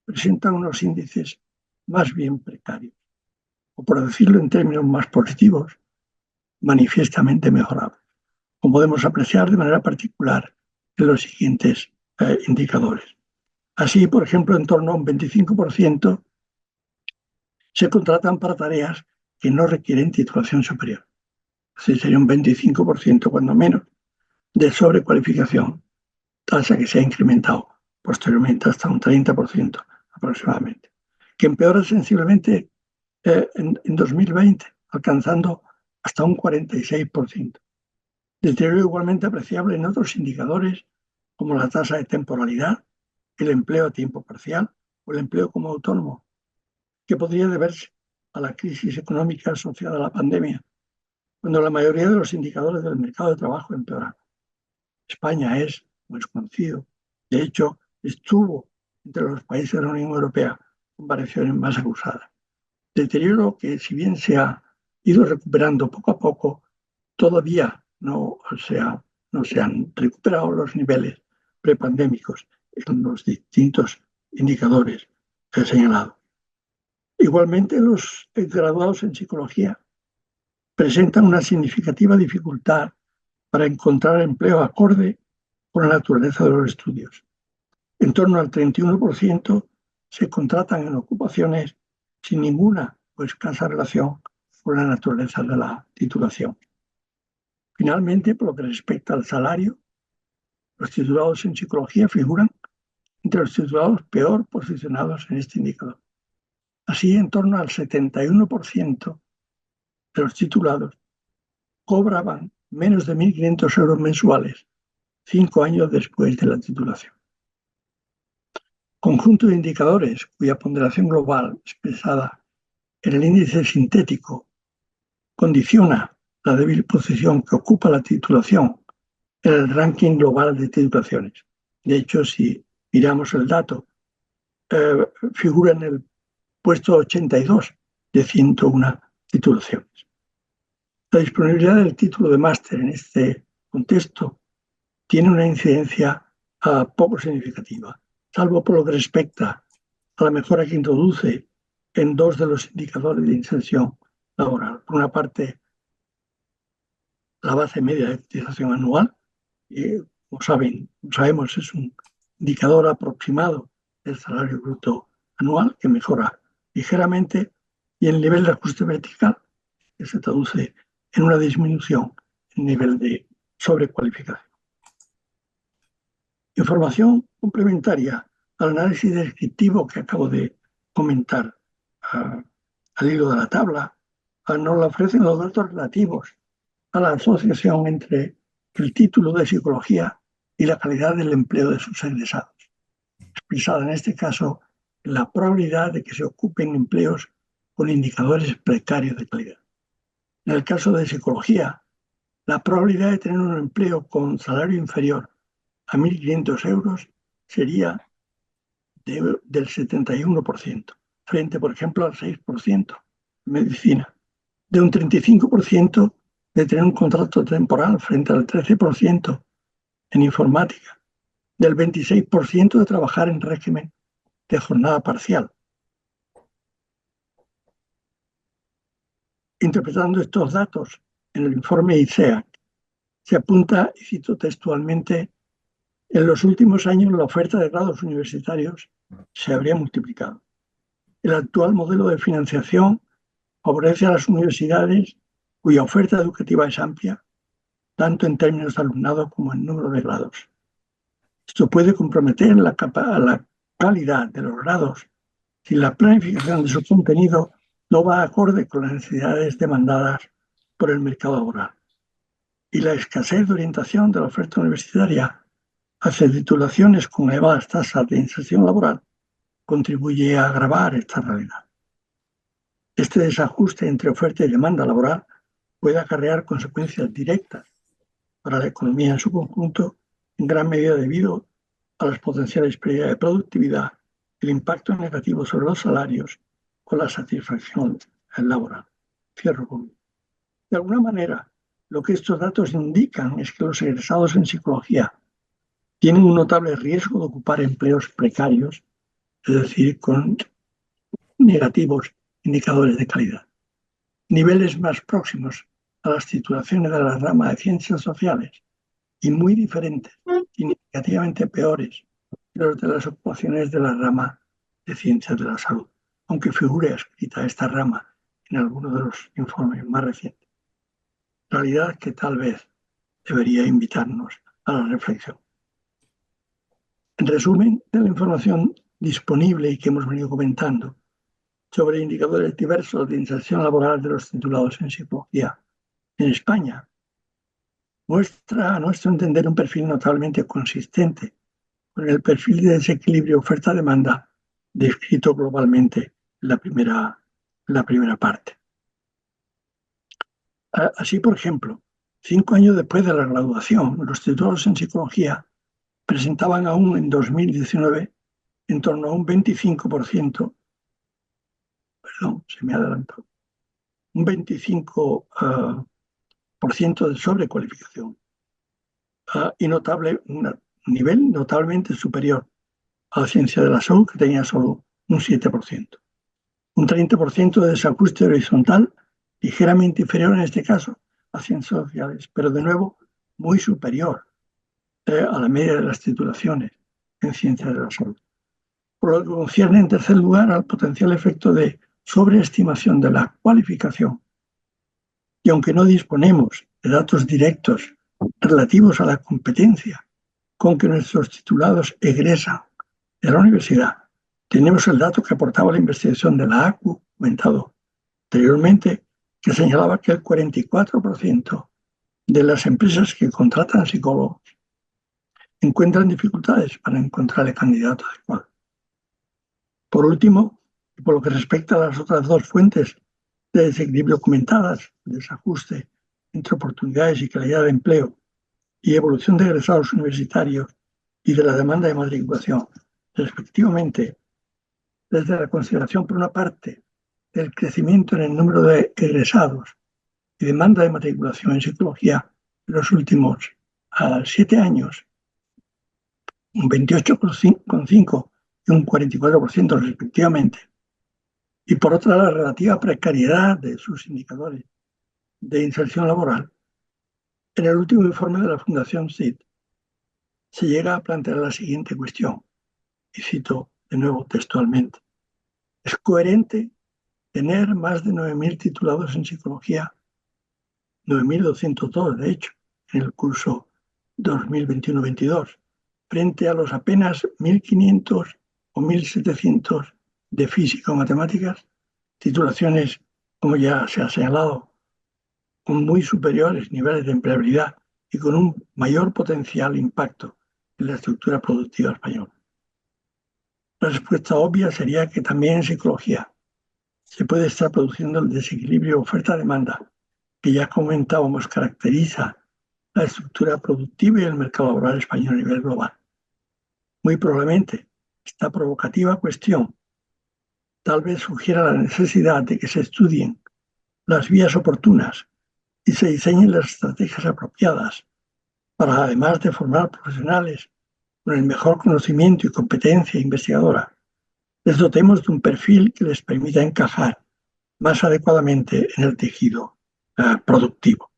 presentan unos índices más bien precarios, o por decirlo en términos más positivos, manifiestamente mejorables, como podemos apreciar de manera particular en los siguientes indicadores. Así, por ejemplo, en torno a un 25% se contratan para tareas que no requieren titulación superior. Así sería un 25% cuando menos de sobrecualificación, tasa que se ha incrementado posteriormente hasta un 30% aproximadamente, que empeora sensiblemente en 2020, alcanzando hasta un 46%. Deterioro igualmente apreciable en otros indicadores como la tasa de temporalidad, el empleo a tiempo parcial o el empleo como autónomo, que podría deberse a la crisis económica asociada a la pandemia, cuando la mayoría de los indicadores del mercado de trabajo empeoraron. España es, como es conocido, de hecho, estuvo entre los países de la Unión Europea con variaciones más acusadas. Deterioro que, si bien se ha ido recuperando poco a poco, todavía no se han recuperado los niveles prepandémicos en los distintos indicadores que he señalado. Igualmente, los graduados en psicología presentan una significativa dificultad para encontrar empleo acorde con la naturaleza de los estudios. En torno al 31% se contratan en ocupaciones sin ninguna o escasa relación con la naturaleza de la titulación. Finalmente, por lo que respecta al salario, los titulados en psicología figuran entre los titulados peor posicionados en este indicador. Así, en torno al 71% de los titulados cobraban menos de 1.500 euros mensuales 5 años después de la titulación. Conjunto de indicadores cuya ponderación global expresada en el índice sintético condiciona la débil posición que ocupa la titulación en el ranking global de titulaciones. De hecho, si miramos el dato, figura en el puesto 82 de 101 titulaciones. La disponibilidad del título de máster en este contexto tiene una incidencia poco significativa, salvo por lo que respecta a la mejora que introduce en dos de los indicadores de inserción laboral. Por una parte, la base media de cotización anual, como sabemos, es un indicador aproximado del salario bruto anual que mejora ligeramente, y el nivel de ajuste vertical, que se traduce en una disminución en nivel de sobrecualificación. Información complementaria al análisis descriptivo que acabo de comentar al hilo de la tabla, nos la ofrecen los datos relativos a la asociación entre el título de psicología y la calidad del empleo de sus egresados, expresada en este caso en la probabilidad de que se ocupen empleos con indicadores precarios de calidad. En el caso de psicología, la probabilidad de tener un empleo con salario inferior a 1.500 euros sería del 71%, frente, por ejemplo, al 6% en medicina, de un 35% de tener un contrato temporal frente al 13% en informática, del 26% de trabajar en régimen de jornada parcial. Interpretando estos datos en el informe ICEAC, se apunta, y cito textualmente, en los últimos años la oferta de grados universitarios se habría multiplicado. El actual modelo de financiación favorece a las universidades cuya oferta educativa es amplia, tanto en términos de alumnado como en número de grados. Esto puede comprometer la calidad de los grados si la planificación de su contenido no va acorde con las necesidades demandadas por el mercado laboral. Y la escasez de orientación de la oferta universitaria hacia titulaciones con elevadas tasas de inserción laboral contribuye a agravar esta realidad. Este desajuste entre oferta y demanda laboral puede acarrear consecuencias directas para la economía en su conjunto, en gran medida debido a las potenciales pérdidas de productividad, el impacto negativo sobre los salarios o la satisfacción laboral. Cierro conmigo. De alguna manera, lo que estos datos indican es que los egresados en psicología tienen un notable riesgo de ocupar empleos precarios, es decir, con negativos indicadores de calidad. Niveles más próximos a las titulaciones de la rama de ciencias sociales y muy diferentes, significativamente peores que los de las ocupaciones de la rama de ciencias de la salud, aunque figure escrita esta rama en algunos de los informes más recientes. Realidad que tal vez debería invitarnos a la reflexión. En resumen de la información disponible y que hemos venido comentando sobre indicadores diversos de inserción laboral de los titulados en psicología en España, muestra a nuestro entender un perfil notablemente consistente con el perfil de desequilibrio oferta-demanda descrito globalmente en la primera parte. Así, por ejemplo, 5 años después de la graduación, los titulados en psicología presentaban aún en 2019 en torno a un 25%, perdón, se me adelantó, un 25% de sobrecualificación y un nivel notablemente superior a la ciencia de la salud, que tenía solo un 7%. Un 30% de desajuste horizontal, ligeramente inferior en este caso a ciencias sociales, pero de nuevo muy superior a la media de las titulaciones en ciencias de la salud. Por lo que concierne en tercer lugar al potencial efecto de sobreestimación de la cualificación. Y aunque no disponemos de datos directos relativos a la competencia con que nuestros titulados egresan de la universidad, tenemos el dato que aportaba la investigación de la ACU, comentado anteriormente, que señalaba que el 44% de las empresas que contratan psicólogos encuentran dificultades para encontrar el candidato adecuado. Por último, y por lo que respecta a las otras dos fuentes de desequilibrio comentadas, el desajuste entre oportunidades y calidad de empleo y evolución de egresados universitarios y de la demanda de matriculación, respectivamente, desde la consideración, por una parte, del crecimiento en el número de egresados y demanda de matriculación en psicología en los últimos 7 años, un 28,5% y un 44% respectivamente, y por otra la relativa precariedad de sus indicadores de inserción laboral, en el último informe de la Fundación SID se llega a plantear la siguiente cuestión, y cito de nuevo textualmente: ¿es coherente tener más de 9.000 titulados en psicología, 9.202 de hecho, en el curso 2021-22, frente a los apenas 1.500 o 1.700 de física o matemáticas, titulaciones, como ya se ha señalado, con muy superiores niveles de empleabilidad y con un mayor potencial impacto en la estructura productiva española? La respuesta obvia sería que también en psicología se puede estar produciendo el desequilibrio oferta-demanda que ya comentábamos caracteriza la estructura productiva y el mercado laboral español a nivel global. Muy probablemente esta provocativa cuestión tal vez sugiera la necesidad de que se estudien las vías oportunas y se diseñen las estrategias apropiadas para, además de formar profesionales con el mejor conocimiento y competencia investigadora, les dotemos de un perfil que les permita encajar más adecuadamente en el tejido productivo.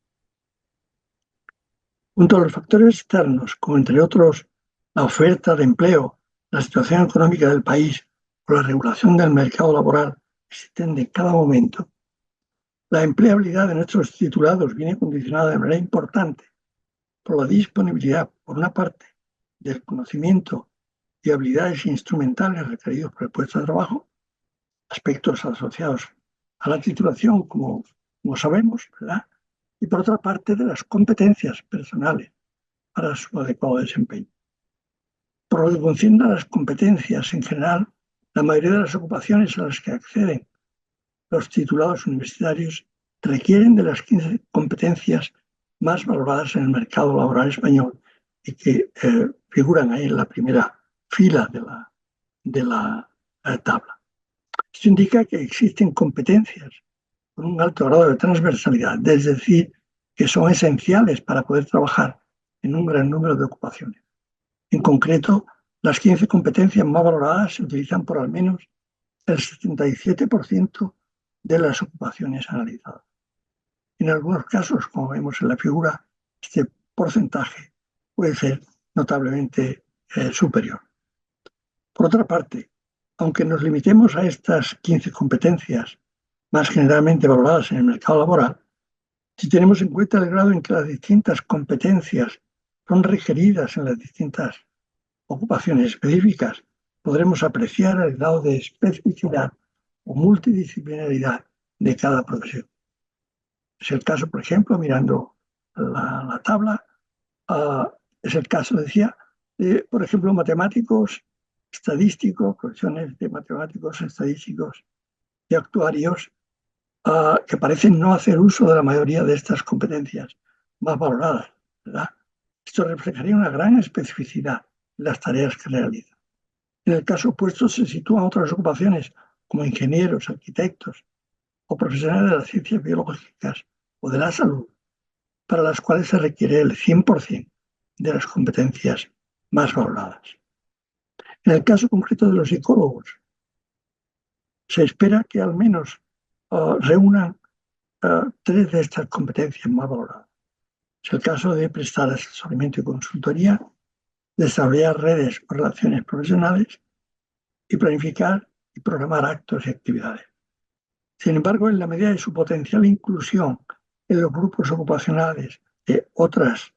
Junto a los factores externos, como entre otros la oferta de empleo, la situación económica del país o la regulación del mercado laboral existen en cada momento, la empleabilidad de nuestros titulados viene condicionada de manera importante por la disponibilidad, por una parte, del conocimiento y habilidades instrumentales requeridos por el puesto de trabajo, aspectos asociados a la titulación, como sabemos, ¿verdad? Y por otra parte, de las competencias personales para su adecuado desempeño. Por lo que concierne a las competencias en general, la mayoría de las ocupaciones a las que acceden los titulados universitarios requieren de las 15 competencias más valoradas en el mercado laboral español y que figuran ahí en la primera fila de la tabla. Esto indica que existen competencias con un alto grado de transversalidad, es decir, que son esenciales para poder trabajar en un gran número de ocupaciones. En concreto, las 15 competencias más valoradas se utilizan por al menos el 77% de las ocupaciones analizadas. En algunos casos, como vemos en la figura, este porcentaje puede ser notablemente superior. Por otra parte, aunque nos limitemos a estas 15 competencias más generalmente valoradas en el mercado laboral, si tenemos en cuenta el grado en que las distintas competencias son requeridas en las distintas ocupaciones específicas, podremos apreciar el grado de especificidad o multidisciplinaridad de cada profesión. Es el caso, por ejemplo, mirando la tabla, es el caso, decía, de, por ejemplo, matemáticos, estadísticos, profesiones de matemáticos, estadísticos y actuarios que parecen no hacer uso de la mayoría de estas competencias más valoradas, ¿verdad? Esto reflejaría una gran especificidad en las tareas que realizan. En el caso opuesto se sitúan otras ocupaciones como ingenieros, arquitectos o profesionales de las ciencias biológicas o de la salud, para las cuales se requiere el 100% de las competencias más valoradas. En el caso concreto de los psicólogos, se espera que al menos reúnan 3 de estas competencias más valoradas. Es el caso de prestar asesoramiento y consultoría, desarrollar redes o relaciones profesionales y planificar y programar actos y actividades. Sin embargo, en la medida de su potencial inclusión en los grupos ocupacionales de otras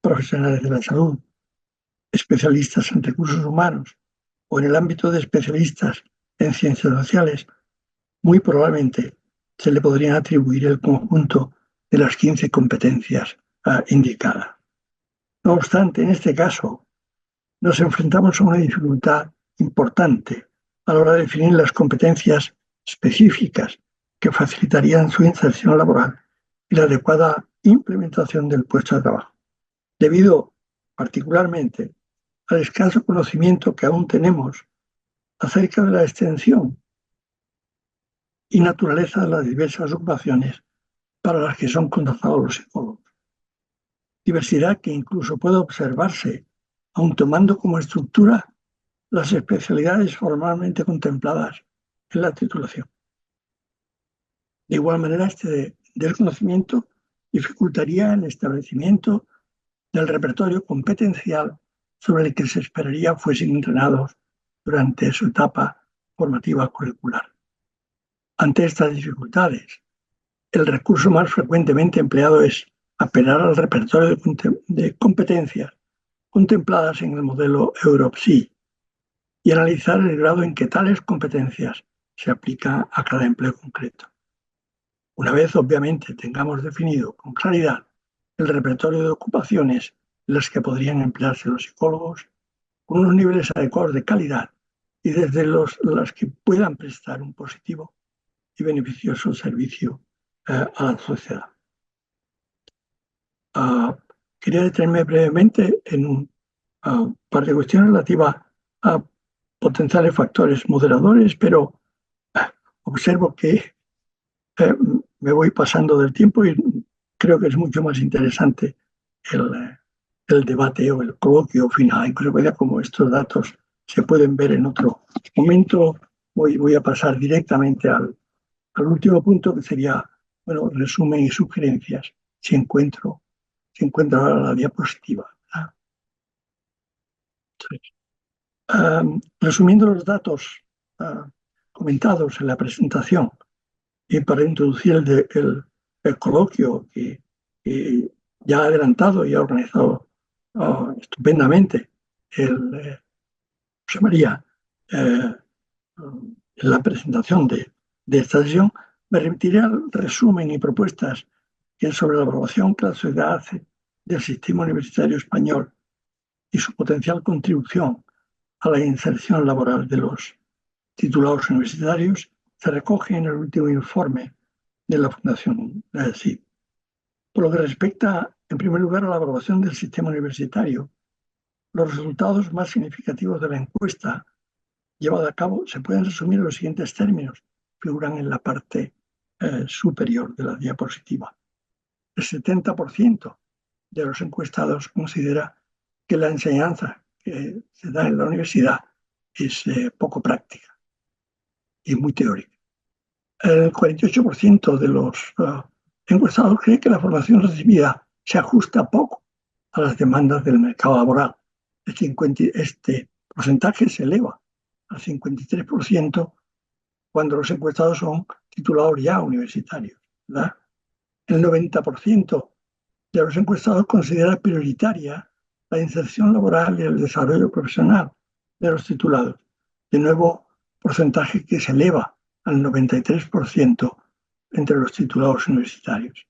profesionales de la salud, especialistas en recursos humanos o en el ámbito de especialistas en ciencias sociales, muy probablemente se le podrían atribuir el conjunto de las 15 competencias indicadas. No obstante, en este caso, nos enfrentamos a una dificultad importante a la hora de definir las competencias específicas que facilitarían su inserción laboral y la adecuada implementación del puesto de trabajo, debido particularmente al escaso conocimiento que aún tenemos acerca de la extensión y naturaleza de las diversas ocupaciones para las que son contratados los psicólogos. Diversidad que incluso puede observarse aun tomando como estructura las especialidades formalmente contempladas en la titulación. De igual manera, este desconocimiento dificultaría el establecimiento del repertorio competencial sobre el que se esperaría fuesen entrenados durante su etapa formativa curricular. Ante estas dificultades, el recurso más frecuentemente empleado es apelar al repertorio de competencias contempladas en el modelo EuroPSI y analizar el grado en que tales competencias se aplican a cada empleo concreto. Una vez, obviamente, tengamos definido con claridad el repertorio de ocupaciones en las que podrían emplearse los psicólogos, con unos niveles adecuados de calidad y desde las que puedan prestar un positivo y beneficioso servicio a la sociedad. Quería detenerme brevemente en un par de cuestiones relativas a potenciales factores moderadores, pero observo que me voy pasando del tiempo y creo que es mucho más interesante el debate o el coloquio final. Incluso como estos datos se pueden ver en otro momento, voy a pasar directamente al último punto, que sería, bueno, resumen y sugerencias, si encuentro ahora la diapositiva. Entonces, resumiendo los datos comentados en la presentación y para introducir el coloquio que ya ha adelantado y ha organizado estupendamente José María en la presentación de esta sesión, me remitiré al resumen y propuestas que sobre la evaluación que la sociedad hace del sistema universitario español y su potencial contribución a la inserción laboral de los titulados universitarios se recoge en el último informe de la Fundación CID. Por lo que respecta, en primer lugar, a la evaluación del sistema universitario, los resultados más significativos de la encuesta llevada a cabo se pueden resumir en los siguientes términos, figuran en la parte superior de la diapositiva. El 70% de los encuestados considera que la enseñanza que se da en la universidad es poco práctica y muy teórica. El 48% de los encuestados cree que la formación recibida se ajusta poco a las demandas del mercado laboral. Este porcentaje se eleva al 53% cuando los encuestados son titulados ya universitarios, ¿verdad? El 90% de los encuestados considera prioritaria la inserción laboral y el desarrollo profesional de los titulados. De nuevo, porcentaje que se eleva al 93% entre los titulados universitarios.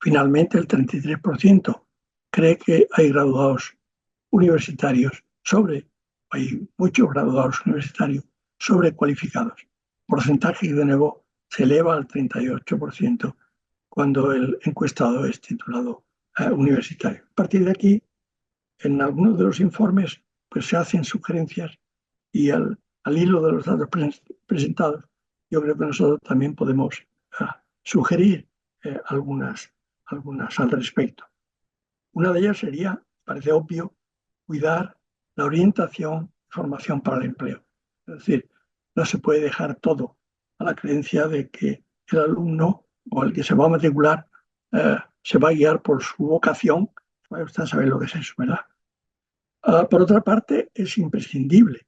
Finalmente, el 33% cree que hay muchos graduados universitarios sobrecualificados, porcentaje que de nuevo se eleva al 38% cuando el encuestado es titulado universitario. A partir de aquí, en algunos de los informes pues se hacen sugerencias y al hilo de los datos presentados, yo creo que nosotros también podemos sugerir algunas al respecto. Una de ellas sería, parece obvio, cuidar la orientación y formación para el empleo. Es decir, no se puede dejar todo a la creencia de que el alumno o el que se va a matricular se va a guiar por su vocación. Usted sabe lo que es eso, ¿verdad? Por otra parte, es imprescindible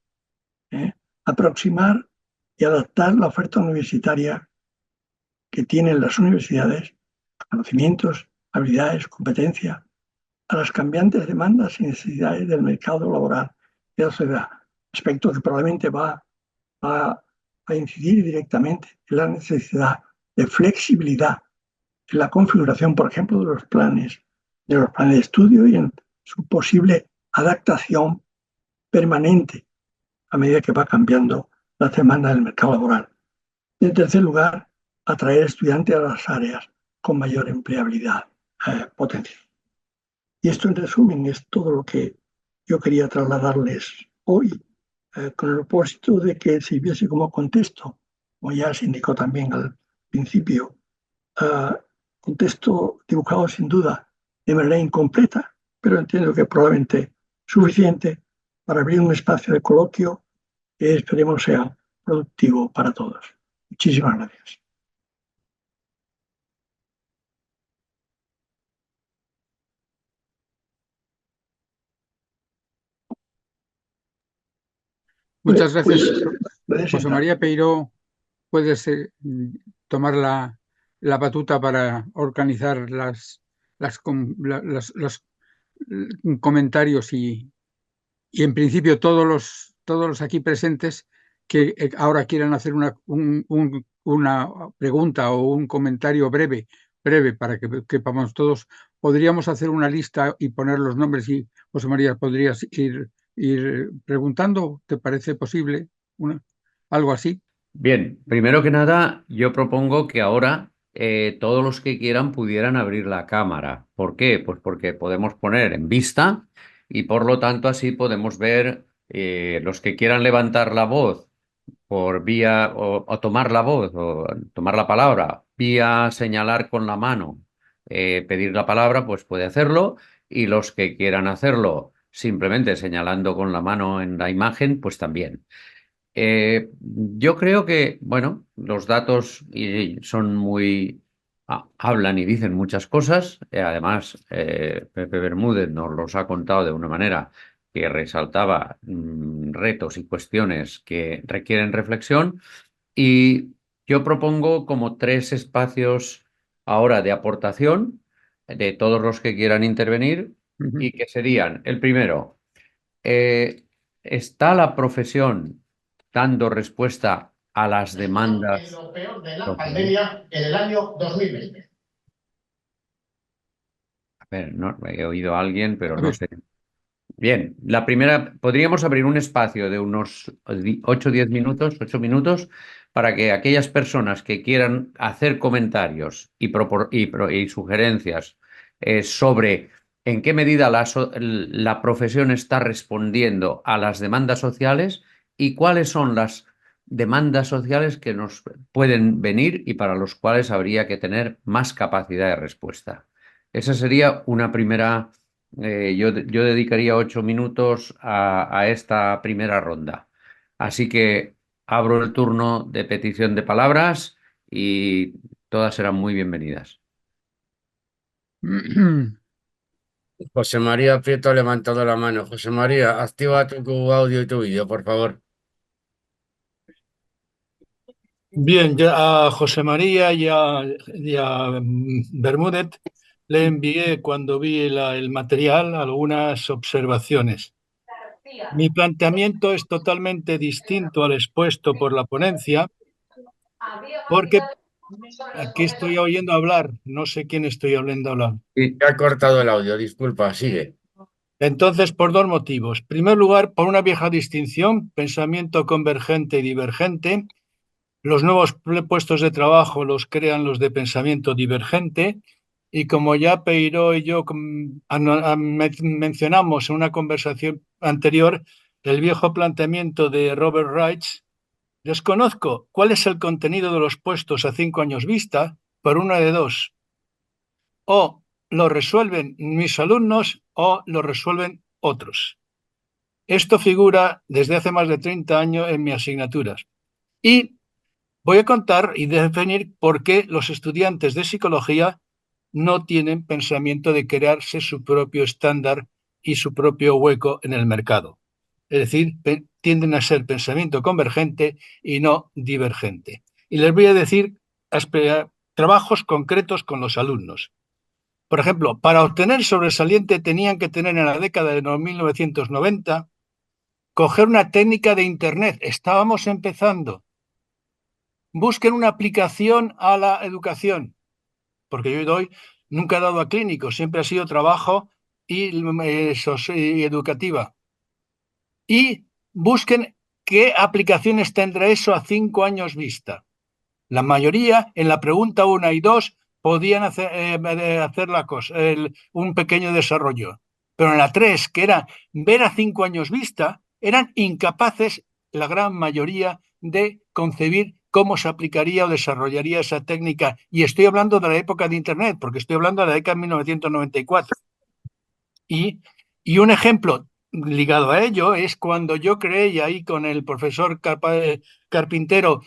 aproximar y adaptar la oferta universitaria que tienen las universidades, conocimientos, habilidades, competencias, a las cambiantes demandas y necesidades del mercado laboral de la sociedad, aspecto que probablemente va a incidir directamente en la necesidad de flexibilidad en la configuración, por ejemplo, de los planes de estudio y en su posible adaptación permanente a medida que va cambiando la demanda del mercado laboral. Y en tercer lugar, atraer estudiantes a las áreas con mayor empleabilidad potencial. Y esto, en resumen, es todo lo que yo quería trasladarles hoy, con el propósito de que sirviese como contexto, como ya se indicó también al principio, contexto dibujado sin duda de manera incompleta, pero entiendo que probablemente suficiente para abrir un espacio de coloquio que esperemos sea productivo para todos. Muchísimas gracias. Muchas gracias, Puede José María Peiró. Puedes tomar la batuta para organizar los comentarios y en principio todos los aquí presentes que ahora quieran hacer una pregunta o un comentario breve para que quepamos todos, podríamos hacer una lista y poner los nombres y José María, ¿podrías ir preguntando? ¿Te parece posible algo así? Bien, primero que nada, yo propongo que ahora todos los que quieran pudieran abrir la cámara. ¿Por qué? Pues porque podemos poner en vista y por lo tanto así podemos ver los que quieran levantar la voz por vía o tomar la voz o tomar la palabra vía señalar con la mano, pedir la palabra, pues puede hacerlo y los que quieran hacerlo simplemente señalando con la mano en la imagen, pues también. Yo creo que, bueno, los datos son hablan y dicen muchas cosas. Además, Pepe Bermúdez nos los ha contado de una manera que resaltaba retos y cuestiones que requieren reflexión. Y yo propongo como 3 espacios ahora de aportación de todos los que quieran intervenir Ujú. y que serían, el primero, eh, ¿está la profesión dando respuesta a las demandas en lo peor de la sociales? pandemia en el año 2020. A ver, no, he oído a alguien, pero A no ver, sé. Bien, la primera, podríamos abrir un espacio de unos 8 o 10 minutos, 8 minutos, para que aquellas personas que quieran hacer comentarios y sugerencias sobre en qué medida la profesión está respondiendo a las demandas sociales y cuáles son las demandas sociales que nos pueden venir y para los cuales habría que tener más capacidad de respuesta. Esa sería una primera yo dedicaría 8 minutos a esta primera ronda. Así que abro el turno de petición de palabras y todas serán muy bienvenidas. José María Prieto ha levantado la mano. José María, activa tu audio y tu vídeo, por favor. Bien, ya a José María y a Bermúdez le envié cuando vi el material algunas observaciones. Mi planteamiento es totalmente distinto al expuesto por la ponencia, porque aquí estoy oyendo hablar, no sé quién estoy oyendo hablar. Y te ha cortado el audio, disculpa, sigue. Entonces, por dos motivos. En primer lugar, por una vieja distinción, pensamiento convergente y divergente. Los nuevos puestos de trabajo los crean los de pensamiento divergente y como ya Peiró y yo mencionamos en una conversación anterior, el viejo planteamiento de Robert Reich, desconozco cuál es el contenido de los puestos a 5 años vista, por una de dos, o lo resuelven mis alumnos o lo resuelven otros. Esto figura desde hace más de 30 años en mis asignaturas. Y voy a contar y definir por qué los estudiantes de psicología no tienen pensamiento de crearse su propio estándar y su propio hueco en el mercado. Es decir, tienden a ser pensamiento convergente y no divergente. Y les voy a decir trabajos concretos con los alumnos. Por ejemplo, para obtener sobresaliente tenían que tener en la década de 1990, coger una técnica de Internet. Estábamos empezando. Busquen una aplicación a la educación, porque nunca he dado a clínico, siempre ha sido trabajo y educativa. Y busquen qué aplicaciones tendrá eso a 5 años vista. La mayoría, en la pregunta 1 y 2, podían hacer la cosa, un pequeño desarrollo. Pero en la 3, que era ver a 5 años vista, eran incapaces, la gran mayoría, de concebir cómo se aplicaría o desarrollaría esa técnica. Y estoy hablando de la época de Internet, porque estoy hablando de la década de 1994. Y, y un ejemplo ligado a ello es cuando yo creé, y ahí con el profesor Carpintero,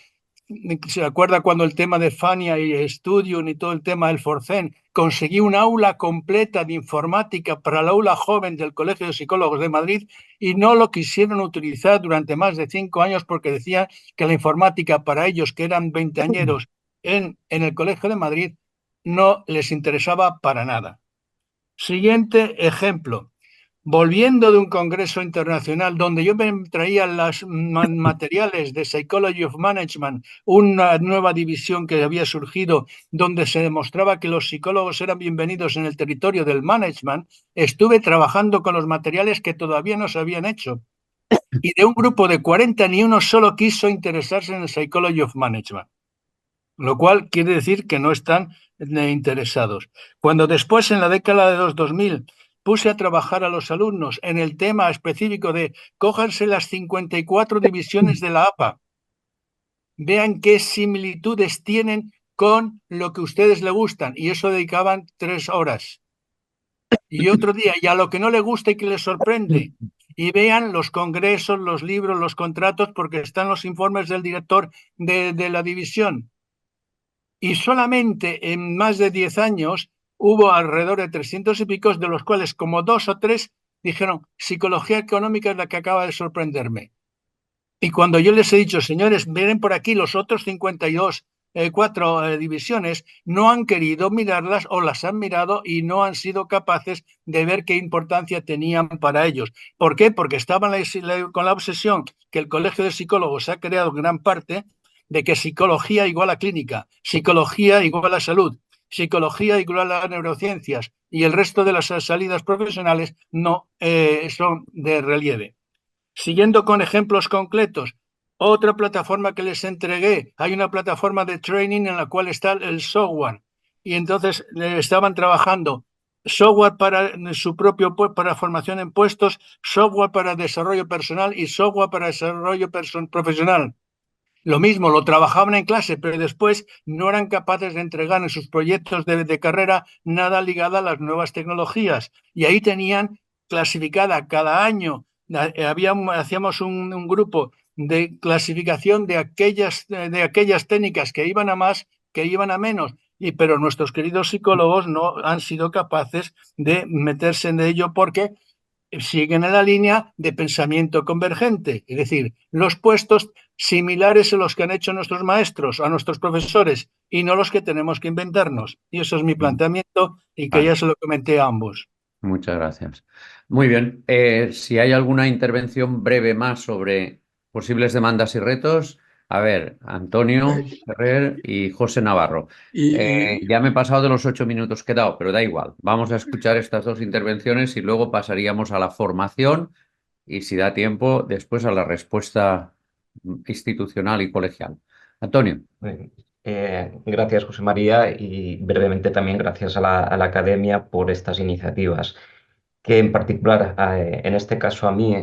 ¿se acuerda cuando el tema de Fania y Studium y todo el tema del Forcen? Conseguí un aula completa de informática para el aula joven del Colegio de Psicólogos de Madrid y no lo quisieron utilizar durante más de 5 años porque decían que la informática para ellos, que eran veinteañeros en el Colegio de Madrid, no les interesaba para nada. Siguiente ejemplo. Volviendo de un congreso internacional donde yo me traía los materiales de Psychology of Management, una nueva división que había surgido donde se demostraba que los psicólogos eran bienvenidos en el territorio del management, estuve trabajando con los materiales que todavía no se habían hecho. Y de un grupo de 40, ni uno solo quiso interesarse en el Psychology of Management, lo cual quiere decir que no están interesados. Cuando después, en la década de los 2000, puse a trabajar a los alumnos en el tema específico de cójanse las 54 divisiones de la APA, vean qué similitudes tienen con lo que a ustedes les gustan, y eso dedicaban 3 horas. Y otro día, y a lo que no les gusta y que les sorprende, y vean los congresos, los libros, los contratos, porque están los informes del director de la división. Y solamente en más de 10 años hubo alrededor de 300 y pico, de los cuales como 2 o 3 dijeron, psicología económica es la que acaba de sorprenderme. Y cuando yo les he dicho, señores, miren por aquí los otros 52, cuatro divisiones, no han querido mirarlas o las han mirado y no han sido capaces de ver qué importancia tenían para ellos. ¿Por qué? Porque estaban con la obsesión que el Colegio de Psicólogos ha creado en gran parte de que psicología igual a clínica, psicología igual a salud, psicología igual a neurociencias y el resto de las salidas profesionales no son de relieve. Siguiendo con ejemplos concretos, otra plataforma que les entregué, hay una plataforma de training en la cual está el software y entonces estaban trabajando software para su propio para formación en puestos, software para desarrollo personal y software para desarrollo profesional. Lo mismo, lo trabajaban en clase, pero después no eran capaces de entregar en sus proyectos de carrera nada ligado a las nuevas tecnologías. Y ahí tenían clasificada cada año, hacíamos un grupo de clasificación de aquellas técnicas que iban a más, que iban a menos. Pero nuestros queridos psicólogos no han sido capaces de meterse en ello porque siguen en la línea de pensamiento convergente, es decir, los puestos similares a los que han hecho nuestros maestros, a nuestros profesores, y no los que tenemos que inventarnos. Y eso es mi planteamiento y que ya se lo comenté a ambos. Muchas gracias. Muy bien. Si hay alguna intervención breve más sobre posibles demandas y retos, a ver, Antonio Ferrer y José Navarro. Ya me he pasado de los 8 minutos que he dado, pero da igual. Vamos a escuchar estas dos intervenciones y luego pasaríamos a la formación y, si da tiempo, después a la respuesta institucional y colegial. Antonio. Gracias, José María, y brevemente también gracias a la Academia por estas iniciativas, que en particular, en este caso a mí,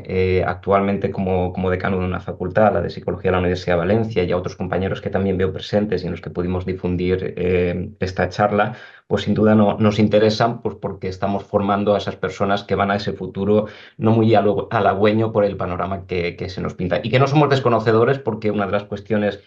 actualmente como decano de una facultad, la de Psicología de la Universidad de Valencia, y a otros compañeros que también veo presentes y en los que pudimos difundir esta charla, pues sin duda nos interesan, pues porque estamos formando a esas personas que van a ese futuro no muy halagüeño por el panorama que se nos pinta. Y que no somos desconocedores, porque una de las cuestiones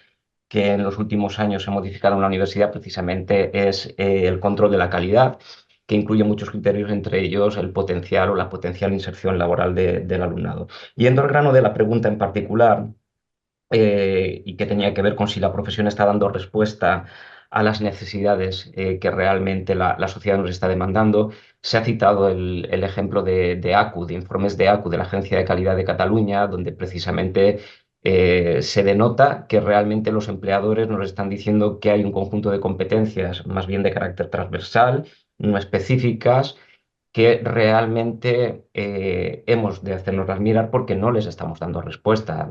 que en los últimos años se ha modificado en la universidad precisamente es el control de la calidad, que incluye muchos criterios, entre ellos el potencial o la potencial inserción laboral del alumnado. Yendo al grano de la pregunta en particular, y que tenía que ver con si la profesión está dando respuesta a las necesidades que realmente la sociedad nos está demandando, se ha citado el ejemplo de ACU, de informes de ACU, de la Agencia de Calidad de Cataluña, donde precisamente se denota que realmente los empleadores nos están diciendo que hay un conjunto de competencias más bien de carácter transversal, no específicas, que realmente hemos de hacernoslas mirar porque no les estamos dando respuesta,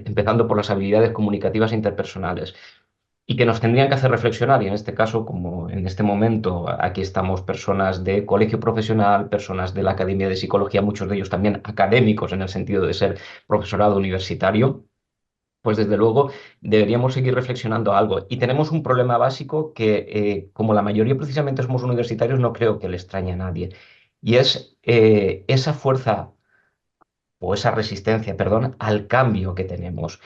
empezando por las habilidades comunicativas e interpersonales, y que nos tendrían que hacer reflexionar. Y en este caso, como en este momento aquí estamos personas de colegio profesional, personas de la Academia de Psicología, muchos de ellos también académicos en el sentido de ser profesorado universitario, pues desde luego deberíamos seguir reflexionando algo. Y tenemos un problema básico que, como la mayoría precisamente somos universitarios, no creo que le extrañe a nadie. Y es esa fuerza o esa resistencia, perdón, al cambio que tenemos.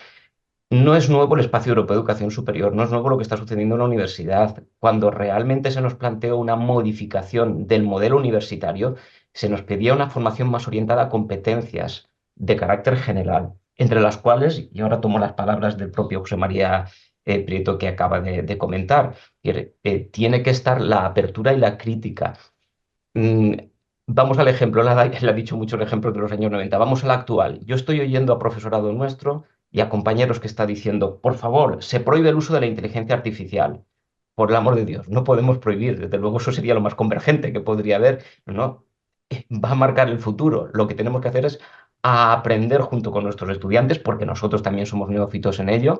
No es nuevo el espacio europeo de educación superior, no es nuevo lo que está sucediendo en la universidad. Cuando realmente se nos planteó una modificación del modelo universitario, se nos pedía una formación más orientada a competencias de carácter general, entre las cuales, y ahora tomo las palabras del propio José María Prieto que acaba de comentar, tiene que estar la apertura y la crítica. Vamos al ejemplo, él ha dicho mucho el ejemplo de los años 90, vamos al actual. Yo estoy oyendo a profesorado nuestro y a compañeros que está diciendo, por favor, se prohíbe el uso de la inteligencia artificial. Por el amor de Dios, no podemos prohibir, desde luego eso sería lo más convergente que podría haber. No, va a marcar el futuro. Lo que tenemos que hacer es aprender junto con nuestros estudiantes, porque nosotros también somos neófitos en ello,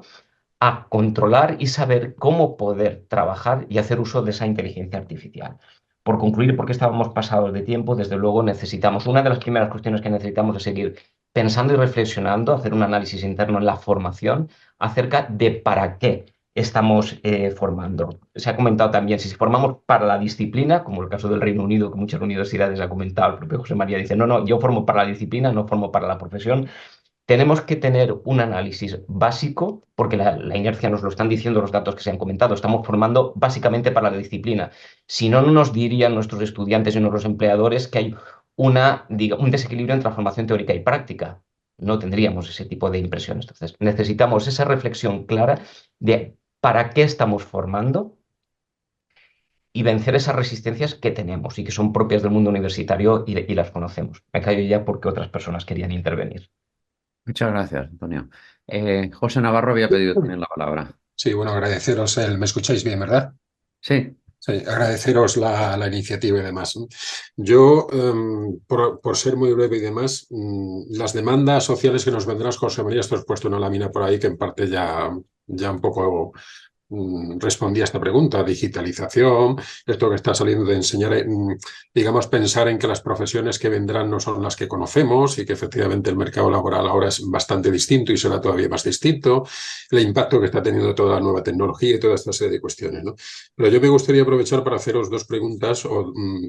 a controlar y saber cómo poder trabajar y hacer uso de esa inteligencia artificial. Por concluir, porque estábamos pasados de tiempo, desde luego necesitamos, una de las primeras cuestiones que necesitamos es seguir pensando y reflexionando, hacer un análisis interno en la formación acerca de para qué estamos formando. Se ha comentado también, si formamos para la disciplina, como el caso del Reino Unido, que muchas universidades ha comentado, el propio José María dice, no, yo formo para la disciplina, no formo para la profesión. Tenemos que tener un análisis básico, porque la inercia nos lo están diciendo los datos que se han comentado. Estamos formando básicamente para la disciplina. Si no, no nos dirían nuestros estudiantes y nuestros empleadores que hay un desequilibrio entre la formación teórica y práctica. No tendríamos ese tipo de impresiones. Entonces, necesitamos esa reflexión clara de para qué estamos formando y vencer esas resistencias que tenemos y que son propias del mundo universitario y las conocemos. Me callo ya porque otras personas querían intervenir. Muchas gracias, Antonio. José Navarro había pedido también la palabra. Sí, bueno, agradeceros ¿me escucháis bien, verdad? Sí. Sí, agradeceros la iniciativa y demás. Yo, por ser muy breve y demás, las demandas sociales que nos vendrán, José María, esto has puesto una lámina por ahí que en parte ya un poco respondía a esta pregunta: digitalización, esto que está saliendo de enseñar, digamos, pensar en que las profesiones que vendrán no son las que conocemos y que efectivamente el mercado laboral ahora es bastante distinto y será todavía más distinto, el impacto que está teniendo toda la nueva tecnología y toda esta serie de cuestiones, ¿no? Pero yo me gustaría aprovechar para haceros dos preguntas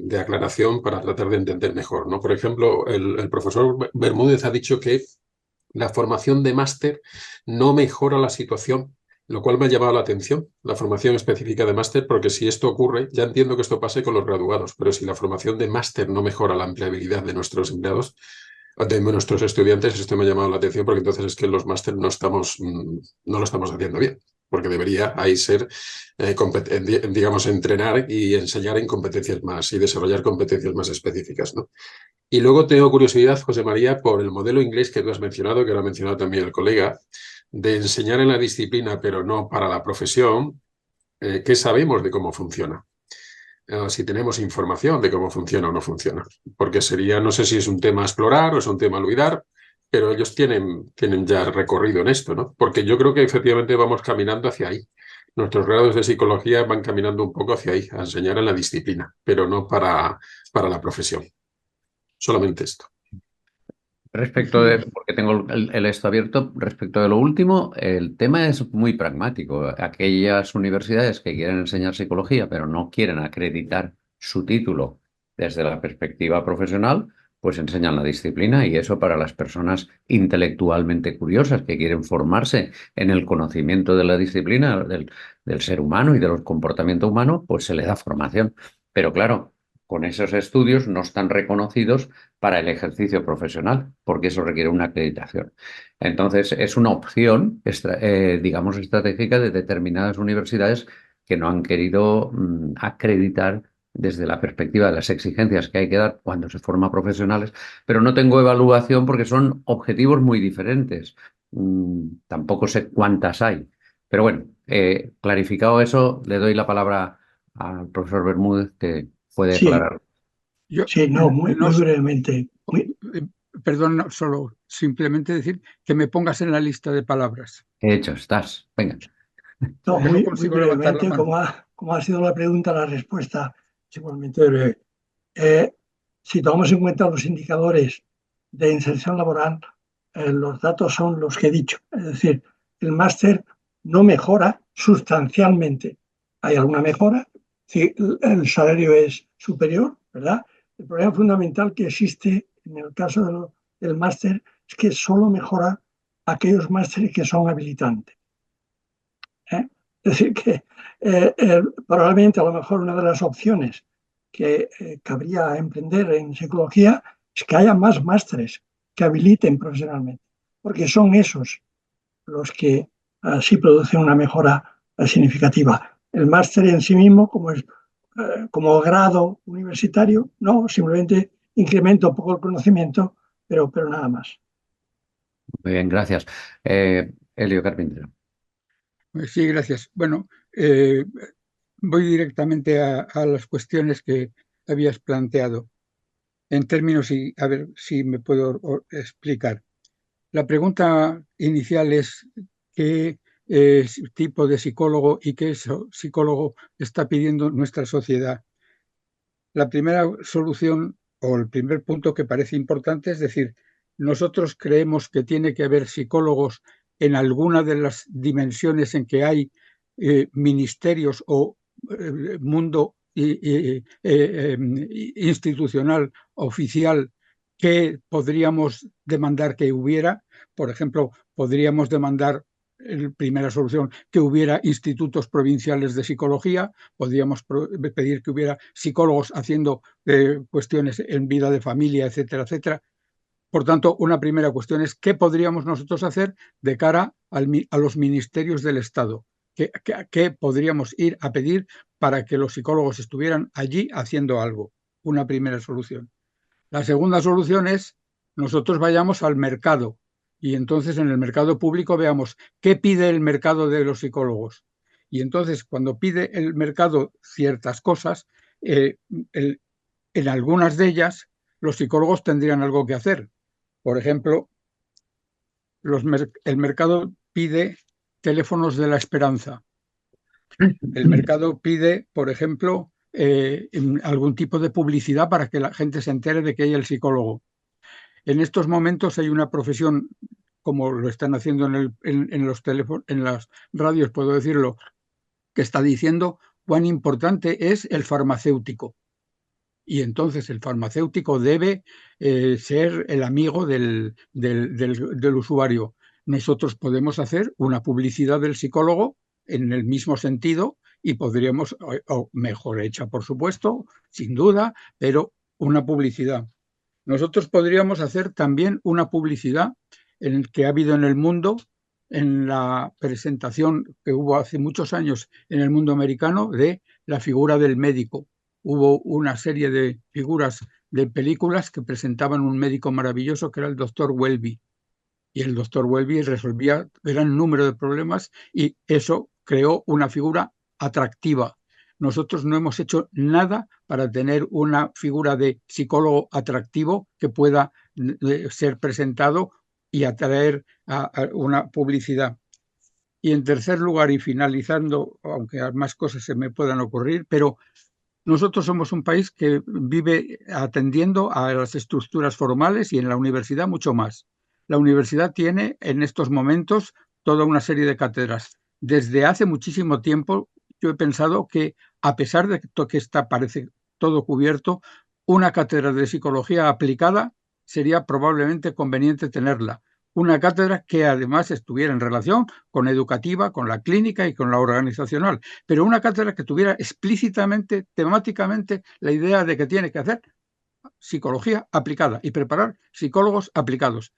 de aclaración para tratar de entender mejor, ¿no? Por ejemplo, el profesor Bermúdez ha dicho que la formación de máster no mejora la situación, lo cual me ha llamado la atención, la formación específica de máster, porque si esto ocurre, ya entiendo que esto pase con los graduados, pero si la formación de máster no mejora la empleabilidad de nuestros empleados, de nuestros estudiantes, esto me ha llamado la atención, porque entonces es que los máster no lo estamos haciendo bien, porque debería ahí ser, digamos, entrenar y enseñar en competencias más y desarrollar competencias más específicas, ¿no? Y luego tengo curiosidad, José María, por el modelo inglés que tú has mencionado, que lo ha mencionado también el colega, de enseñar en la disciplina, pero no para la profesión. ¿Qué sabemos de cómo funciona? Si tenemos información de cómo funciona o no funciona. Porque sería, no sé si es un tema a explorar o es un tema a olvidar, pero ellos tienen ya recorrido en esto, ¿no? Porque yo creo que efectivamente vamos caminando hacia ahí. Nuestros grados de psicología van caminando un poco hacia ahí, a enseñar en la disciplina, pero no para la profesión. Solamente esto. Respecto de, porque tengo el esto abierto, respecto de lo último, el tema es muy pragmático. Aquellas universidades que quieren enseñar psicología, pero no quieren acreditar su título desde la perspectiva profesional, pues enseñan la disciplina, y eso para las personas intelectualmente curiosas que quieren formarse en el conocimiento de la disciplina, del ser humano y del comportamiento humano, pues se le da formación. Pero claro, con esos estudios no están reconocidos para el ejercicio profesional, porque eso requiere una acreditación. Entonces, es una opción, digamos, estratégica de determinadas universidades que no han querido acreditar desde la perspectiva de las exigencias que hay que dar cuando se forma profesionales, pero no tengo evaluación porque son objetivos muy diferentes. Tampoco sé cuántas hay. Pero bueno, clarificado eso, le doy la palabra al profesor Bermúdez, que puede Sí, aclarar. sí, no, muy brevemente. Perdón, solo simplemente decir que me pongas en la lista de palabras. ¿Qué hecho estás? Venga. No, No muy consigo levantar la brevemente, mano. como ha sido la pregunta, la respuesta es igualmente breve. Si tomamos en cuenta los indicadores de inserción laboral, los datos son los que he dicho. Es decir, el máster no mejora sustancialmente. Hay alguna mejora, si el salario es superior, ¿verdad? El problema fundamental que existe en el caso del máster es que solo mejora aquellos másteres que son habilitantes. Es decir, que probablemente a lo mejor una de las opciones que cabría emprender en psicología es que haya más másteres que habiliten profesionalmente, porque son esos los que sí producen una mejora significativa. El máster en sí mismo, como grado universitario, no, simplemente incrementa un poco el conocimiento, pero nada más. Muy bien, gracias. Elio Carpintero. Sí, gracias. Bueno, voy directamente a las cuestiones que habías planteado en términos y a ver si me puedo explicar. La pregunta inicial es qué tipo de psicólogo y qué psicólogo está pidiendo nuestra sociedad. La primera solución o el primer punto que parece importante es decir, nosotros creemos que tiene que haber psicólogos en alguna de las dimensiones en que hay ministerios o mundo institucional oficial que podríamos demandar que hubiera. Por ejemplo, podríamos demandar primera solución, que hubiera institutos provinciales de psicología, podríamos pedir que hubiera psicólogos haciendo cuestiones en vida de familia, etcétera, etcétera. Por tanto, una primera cuestión es qué podríamos nosotros hacer de cara a los ministerios del Estado. ¿Qué podríamos ir a pedir para que los psicólogos estuvieran allí haciendo algo? Una primera solución. La segunda solución es nosotros vayamos al mercado y entonces en el mercado público veamos qué pide el mercado de los psicólogos. Y entonces cuando pide el mercado ciertas cosas, en algunas de ellas los psicólogos tendrían algo que hacer. Por ejemplo, el mercado pide teléfonos de la esperanza. El mercado pide, por ejemplo, algún tipo de publicidad para que la gente se entere de que hay el psicólogo. En estos momentos hay una profesión, como lo están haciendo en los teléfonos, en las radios, puedo decirlo, que está diciendo cuán importante es el farmacéutico. Y entonces el farmacéutico debe ser el amigo del usuario. Nosotros podemos hacer una publicidad del psicólogo en el mismo sentido y podríamos, o mejor hecha por supuesto, sin duda, pero una publicidad. Nosotros podríamos hacer también una publicidad en el que ha habido en el mundo, en la presentación que hubo hace muchos años en el mundo americano de la figura del médico. Hubo una serie de figuras de películas que presentaban un médico maravilloso que era el doctor Welby. Y el doctor Welby resolvía gran número de problemas y eso creó una figura atractiva. Nosotros no hemos hecho nada para tener una figura de psicólogo atractivo que pueda ser presentado y atraer a una publicidad. Y en tercer lugar, y finalizando, aunque más cosas se me puedan ocurrir, pero nosotros somos un país que vive atendiendo a las estructuras formales y en la universidad mucho más. La universidad tiene en estos momentos toda una serie de cátedras. Desde hace muchísimo tiempo yo he pensado que, a pesar de que parece todo cubierto, una cátedra de psicología aplicada sería probablemente conveniente tenerla. Una cátedra que además estuviera en relación con educativa, con la clínica y con la organizacional, pero una cátedra que tuviera explícitamente, temáticamente, la idea de que tiene que hacer psicología aplicada y preparar psicólogos aplicados.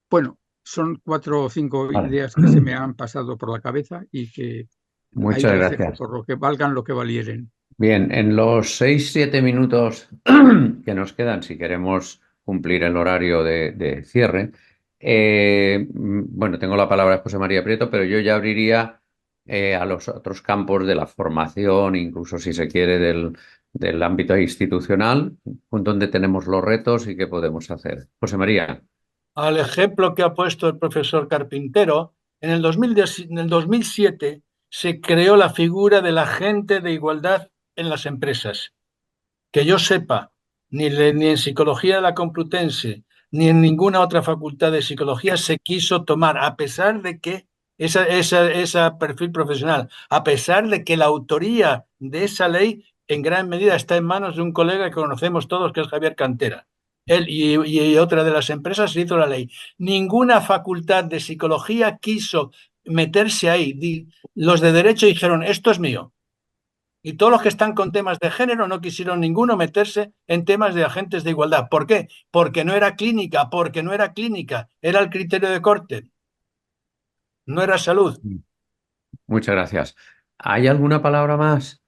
Bueno, son 4 o 5 ideas que se me han pasado por la cabeza y que Muchas hay que hacer gracias. por lo que valgan lo que valieren. Bien, en los 6-7 minutos que nos quedan, si queremos cumplir el horario de cierre, bueno, tengo la palabra de José María Prieto, pero yo ya abriría a los otros campos de la formación, incluso si se quiere del ámbito institucional, donde tenemos los retos y qué podemos hacer. José María. Al ejemplo que ha puesto el profesor Carpintero, en el 2007 se creó la figura del agente de igualdad en las empresas. Que yo sepa, ni en Psicología de la Complutense, ni en ninguna otra facultad de psicología se quiso tomar, a pesar de que esa perfil profesional, a pesar de que la autoría de esa ley en gran medida está en manos de un colega que conocemos todos, que es Javier Cantera. Él y otra de las empresas se hizo la ley. Ninguna facultad de psicología quiso meterse ahí. Los de derecho dijeron, esto es mío. Y todos los que están con temas de género no quisieron ninguno meterse en temas de agentes de igualdad. ¿Por qué? Porque no era clínica, era el criterio de corte, no era salud. Muchas gracias. ¿Hay alguna palabra más?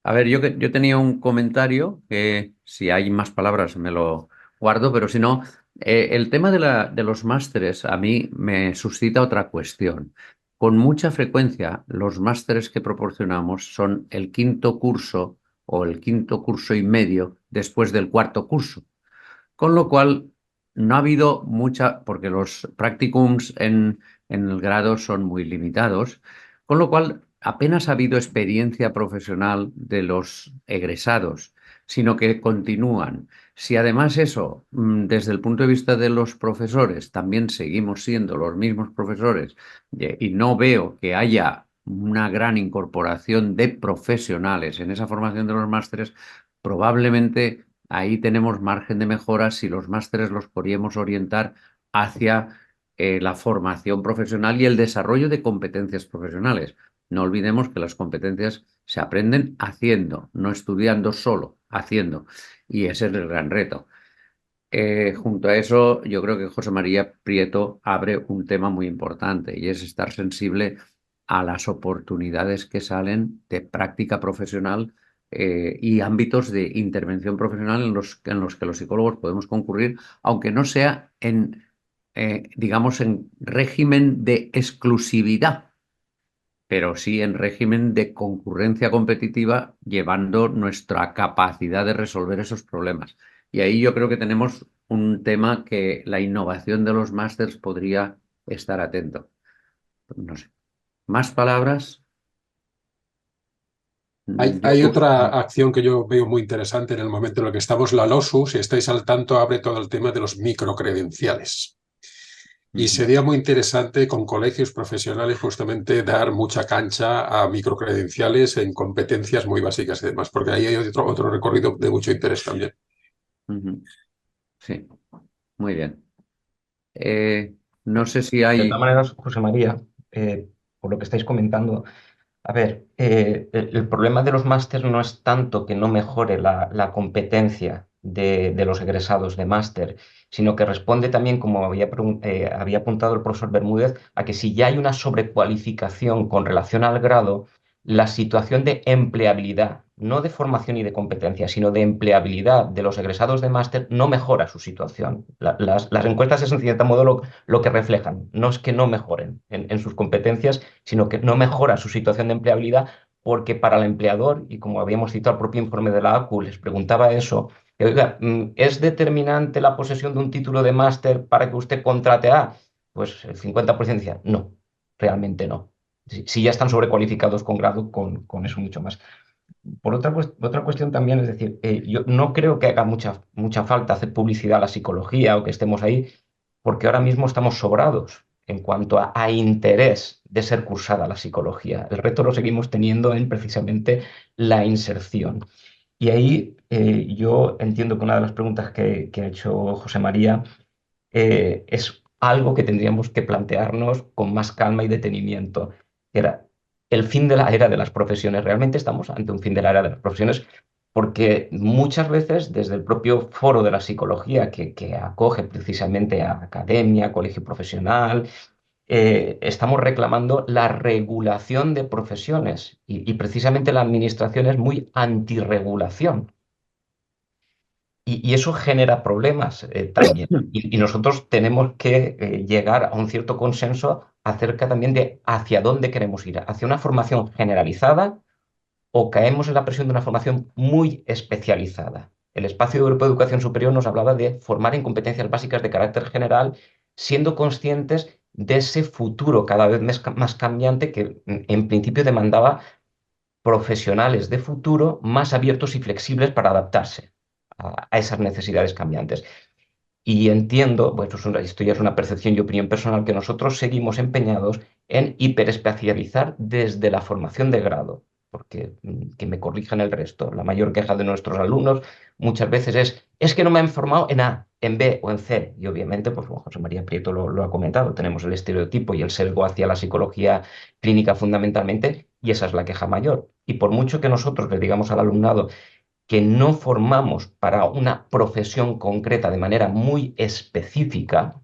A ver, yo tenía un comentario que si hay más palabras me lo guardo, pero si no, el tema de los másteres a mí me suscita otra cuestión. Con mucha frecuencia los másteres que proporcionamos son el 5.º curso o el 5.º curso y medio después del 4.º curso. Con lo cual no ha habido mucha, porque los practicums en el grado son muy limitados, con lo cual apenas ha habido experiencia profesional de los egresados, sino que continúan. Si además eso, desde el punto de vista de los profesores, también seguimos siendo los mismos profesores y no veo que haya una gran incorporación de profesionales en esa formación de los másteres, probablemente ahí tenemos margen de mejora si los másteres los podríamos orientar hacia la formación profesional y el desarrollo de competencias profesionales. No olvidemos que las competencias se aprenden haciendo, no estudiando solo, haciendo. Y ese es el gran reto. Junto a eso, yo creo que José María Prieto abre un tema muy importante y es estar sensible a las oportunidades que salen de práctica profesional y ámbitos de intervención profesional en los que los psicólogos podemos concurrir, aunque no sea digamos, en régimen de exclusividad, pero sí en régimen de concurrencia competitiva, llevando nuestra capacidad de resolver esos problemas. Y ahí yo creo que tenemos un tema que la innovación de los másters podría estar atento. No sé. ¿Más palabras? Hay otra acción que yo veo muy interesante en el momento en el que estamos, la LOSU, si estáis al tanto, abre todo el tema de los microcredenciales. Y sería muy interesante con colegios profesionales justamente dar mucha cancha a microcredenciales en competencias muy básicas y demás, porque ahí hay otro recorrido de mucho interés también. Sí, muy bien. No sé si De hay... todas maneras, José María, por lo que estáis comentando, a ver, el problema de los másters no es tanto que no mejore la competencia de los egresados de máster, sino que responde también, como había apuntado el profesor Bermúdez, a que si ya hay una sobrecualificación con relación al grado, la situación de empleabilidad, no de formación y de competencia, sino de empleabilidad de los egresados de máster no mejora su situación. Las encuestas es en cierto modo lo que reflejan. No es que no mejoren en sus competencias, sino que no mejora su situación de empleabilidad porque para el empleador, y como habíamos citado el propio informe de la ACU, les preguntaba eso, que, oiga, ¿es determinante la posesión de un título de máster para que usted contrate a? Pues el 50% decía, no, realmente no. Si ya están sobrecualificados con grado, con eso mucho más. Por otra cuestión también, es decir, yo no creo que haga mucha falta hacer publicidad a la psicología o que estemos ahí, porque ahora mismo estamos sobrados en cuanto a interés de ser cursada la psicología. El reto lo seguimos teniendo en precisamente la inserción. Y ahí yo entiendo que una de las preguntas que ha hecho José María es algo que tendríamos que plantearnos con más calma y detenimiento, que era el fin de la era de las profesiones. Realmente estamos ante un fin de la era de las profesiones porque muchas veces desde el propio foro de la psicología que acoge precisamente a academia, colegio profesional, estamos reclamando la regulación de profesiones y precisamente la administración es muy antirregulación. Y eso genera problemas también. Y nosotros tenemos que llegar a un cierto consenso acerca también de hacia dónde queremos ir, hacia una formación generalizada o caemos en la presión de una formación muy especializada. El Espacio Europeo de Educación Superior nos hablaba de formar en competencias básicas de carácter general, siendo conscientes de ese futuro cada vez más cambiante que en principio demandaba profesionales de futuro más abiertos y flexibles para adaptarse a esas necesidades cambiantes. Y entiendo, bueno, esto ya es una percepción y opinión personal, que nosotros seguimos empeñados en hiperespecializar desde la formación de grado, porque que me corrijan el resto. La mayor queja de nuestros alumnos muchas veces es que no me han formado en A, en B o en C. Y obviamente, pues José María Prieto lo ha comentado, tenemos el estereotipo y el sesgo hacia la psicología clínica fundamentalmente, y esa es la queja mayor. Y por mucho que nosotros le digamos al alumnado que no formamos para una profesión concreta de manera muy específica,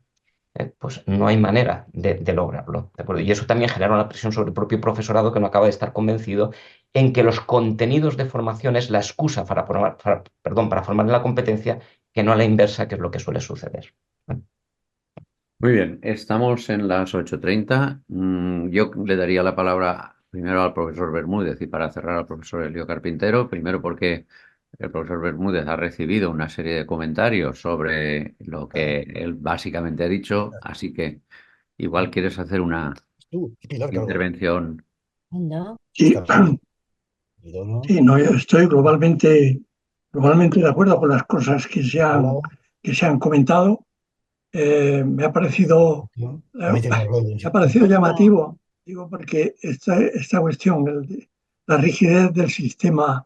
pues no hay manera de lograrlo. ¿De acuerdo? Y eso también genera una presión sobre el propio profesorado que no acaba de estar convencido en que los contenidos de formación es la excusa para formar en la competencia, que no a la inversa, que es lo que suele suceder. Muy bien, estamos en las 8:30. Yo le daría la palabra primero al profesor Bermúdez y para cerrar al profesor Elio Carpintero, primero porque el profesor Bermúdez ha recibido una serie de comentarios sobre lo que él básicamente ha dicho, así que igual quieres hacer una intervención. Sí, sí, no, yo estoy globalmente de acuerdo con las cosas que se han comentado. Me ha parecido llamativo, digo, porque esta cuestión, la rigidez del sistema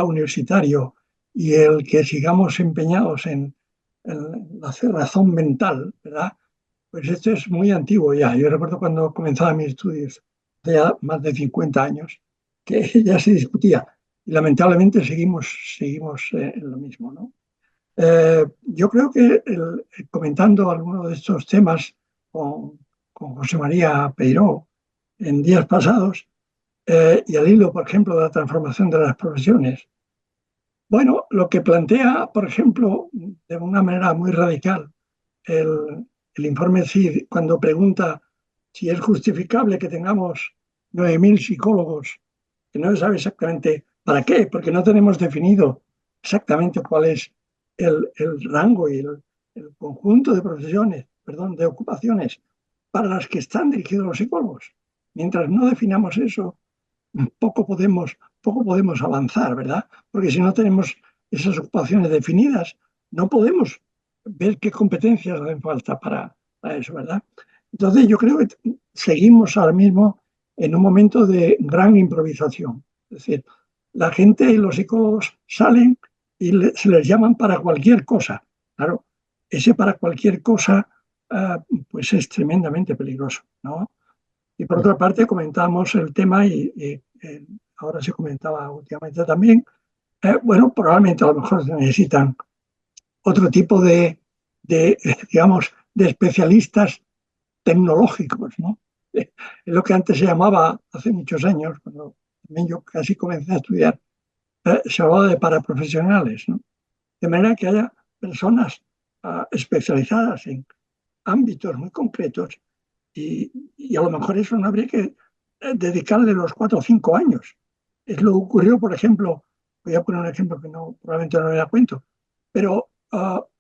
universitario y el que sigamos empeñados en la cerrazón mental, ¿verdad? Pues esto es muy antiguo ya. Yo recuerdo cuando comenzaba mis estudios, hace ya más de 50 años, que ya se discutía. Y lamentablemente seguimos en lo mismo, ¿no? Yo creo que comentando algunos de estos temas con José María Peiró en días pasados, y al hilo, por ejemplo, de la transformación de las profesiones, bueno, lo que plantea, por ejemplo, de una manera muy radical, el informe CID, cuando pregunta si es justificable que tengamos 9.000 psicólogos, que no se sabe exactamente para qué, porque no tenemos definido exactamente cuál es el rango y el conjunto de profesiones, perdón, de ocupaciones para las que están dirigidos los psicólogos. Mientras no definamos eso, poco podemos avanzar, ¿verdad? Porque si no tenemos esas ocupaciones definidas, no podemos ver qué competencias hacen falta para eso, ¿verdad? Entonces yo creo que seguimos ahora mismo en un momento de gran improvisación. Es decir, la gente y los psicólogos salen y se les llaman para cualquier cosa. Claro, ese para cualquier cosa pues es tremendamente peligroso, ¿no? Y por otra parte comentábamos el tema y ahora se comentaba últimamente también, bueno, probablemente a lo mejor se necesitan otro tipo digamos, de especialistas tecnológicos, ¿no? Es lo que antes se llamaba, hace muchos años, cuando también yo casi comencé a estudiar, se hablaba de paraprofesionales, ¿no? De manera que haya personas especializadas en ámbitos muy concretos y a lo mejor eso no habría que dedicarle los 4 o 5 años. Es lo que ocurrió, por ejemplo, voy a poner un ejemplo que probablemente no me da cuento, pero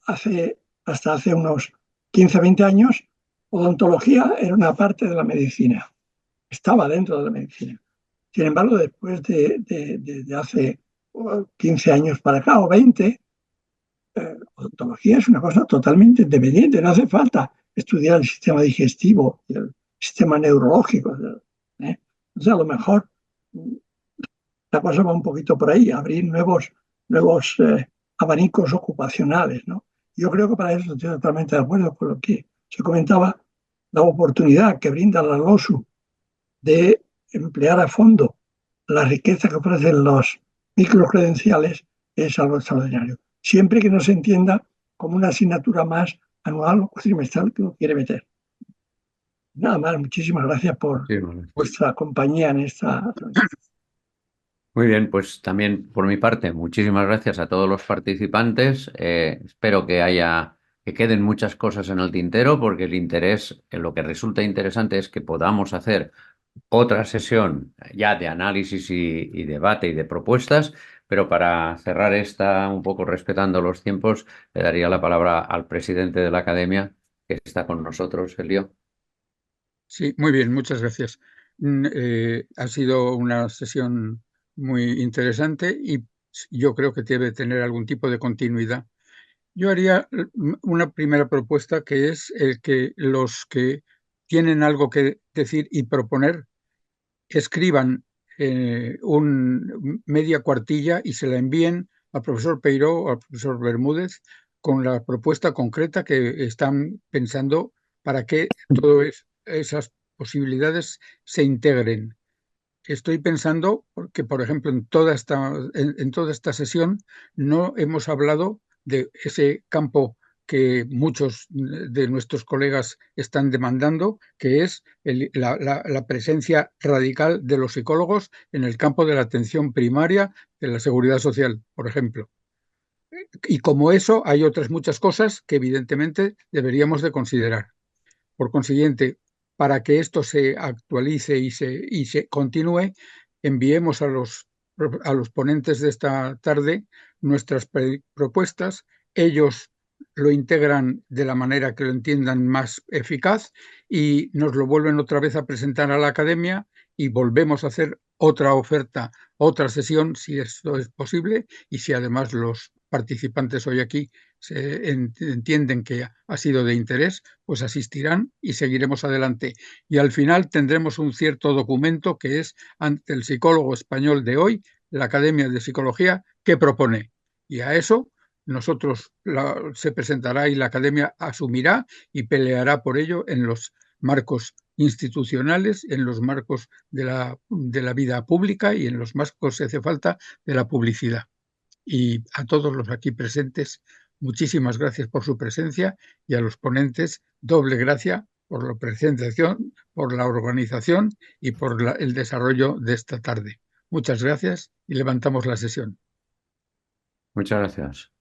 hasta hace unos 15, 20 años, odontología era una parte de la medicina, estaba dentro de la medicina. Sin embargo, después de hace 15 años para acá o 20, odontología es una cosa totalmente independiente, no hace falta estudiar el sistema digestivo y el sistema neurológico. Entonces, a lo mejor la cosa va un poquito por ahí, abrir nuevos abanicos ocupacionales, ¿no? Yo creo que para eso estoy totalmente de acuerdo con lo que se comentaba, la oportunidad que brinda la LOSU de emplear a fondo la riqueza que ofrecen los microcredenciales es algo extraordinario. Siempre que no se entienda como una asignatura más anual o trimestral que uno quiere meter. Nada más, muchísimas gracias por vuestra compañía en esta. Muy bien, pues también por mi parte, muchísimas gracias a todos los participantes. Espero que queden muchas cosas en el tintero, porque el interés, lo que resulta interesante es que podamos hacer otra sesión ya de análisis y debate y de propuestas, pero para cerrar esta, un poco respetando los tiempos, le daría la palabra al presidente de la academia, que está con nosotros, Elio. Sí, muy bien, muchas gracias. Ha sido una sesión muy interesante y yo creo que debe tener algún tipo de continuidad. Yo haría una primera propuesta, que es el que los que tienen algo que decir y proponer escriban media cuartilla y se la envíen al profesor Peiró o al profesor Bermúdez con la propuesta concreta que están pensando para que todas esas posibilidades se integren. Estoy pensando que, por ejemplo, en toda esta sesión no hemos hablado de ese campo que muchos de nuestros colegas están demandando, que es la presencia radical de los psicólogos en el campo de la atención primaria de la seguridad social, por ejemplo. Y como eso, hay otras muchas cosas que evidentemente deberíamos de considerar. Por consiguiente, para que esto se actualice y se continúe, enviemos a los ponentes de esta tarde nuestras propuestas. Ellos lo integran de la manera que lo entiendan más eficaz y nos lo vuelven otra vez a presentar a la academia y volvemos a hacer otra oferta, otra sesión, si esto es posible, y si además los participantes hoy aquí entienden que ha sido de interés, pues asistirán y seguiremos adelante. Y al final tendremos un cierto documento que es ante el psicólogo español de hoy, la Academia de Psicología, que propone. Y a eso se presentará y la Academia asumirá y peleará por ello en los marcos institucionales, en los marcos de la vida pública y en los marcos, si hace falta, de la publicidad. Y a todos los aquí presentes, muchísimas gracias por su presencia, y a los ponentes, doble gracia por la presentación, por la organización y por el desarrollo de esta tarde. Muchas gracias y levantamos la sesión. Muchas gracias.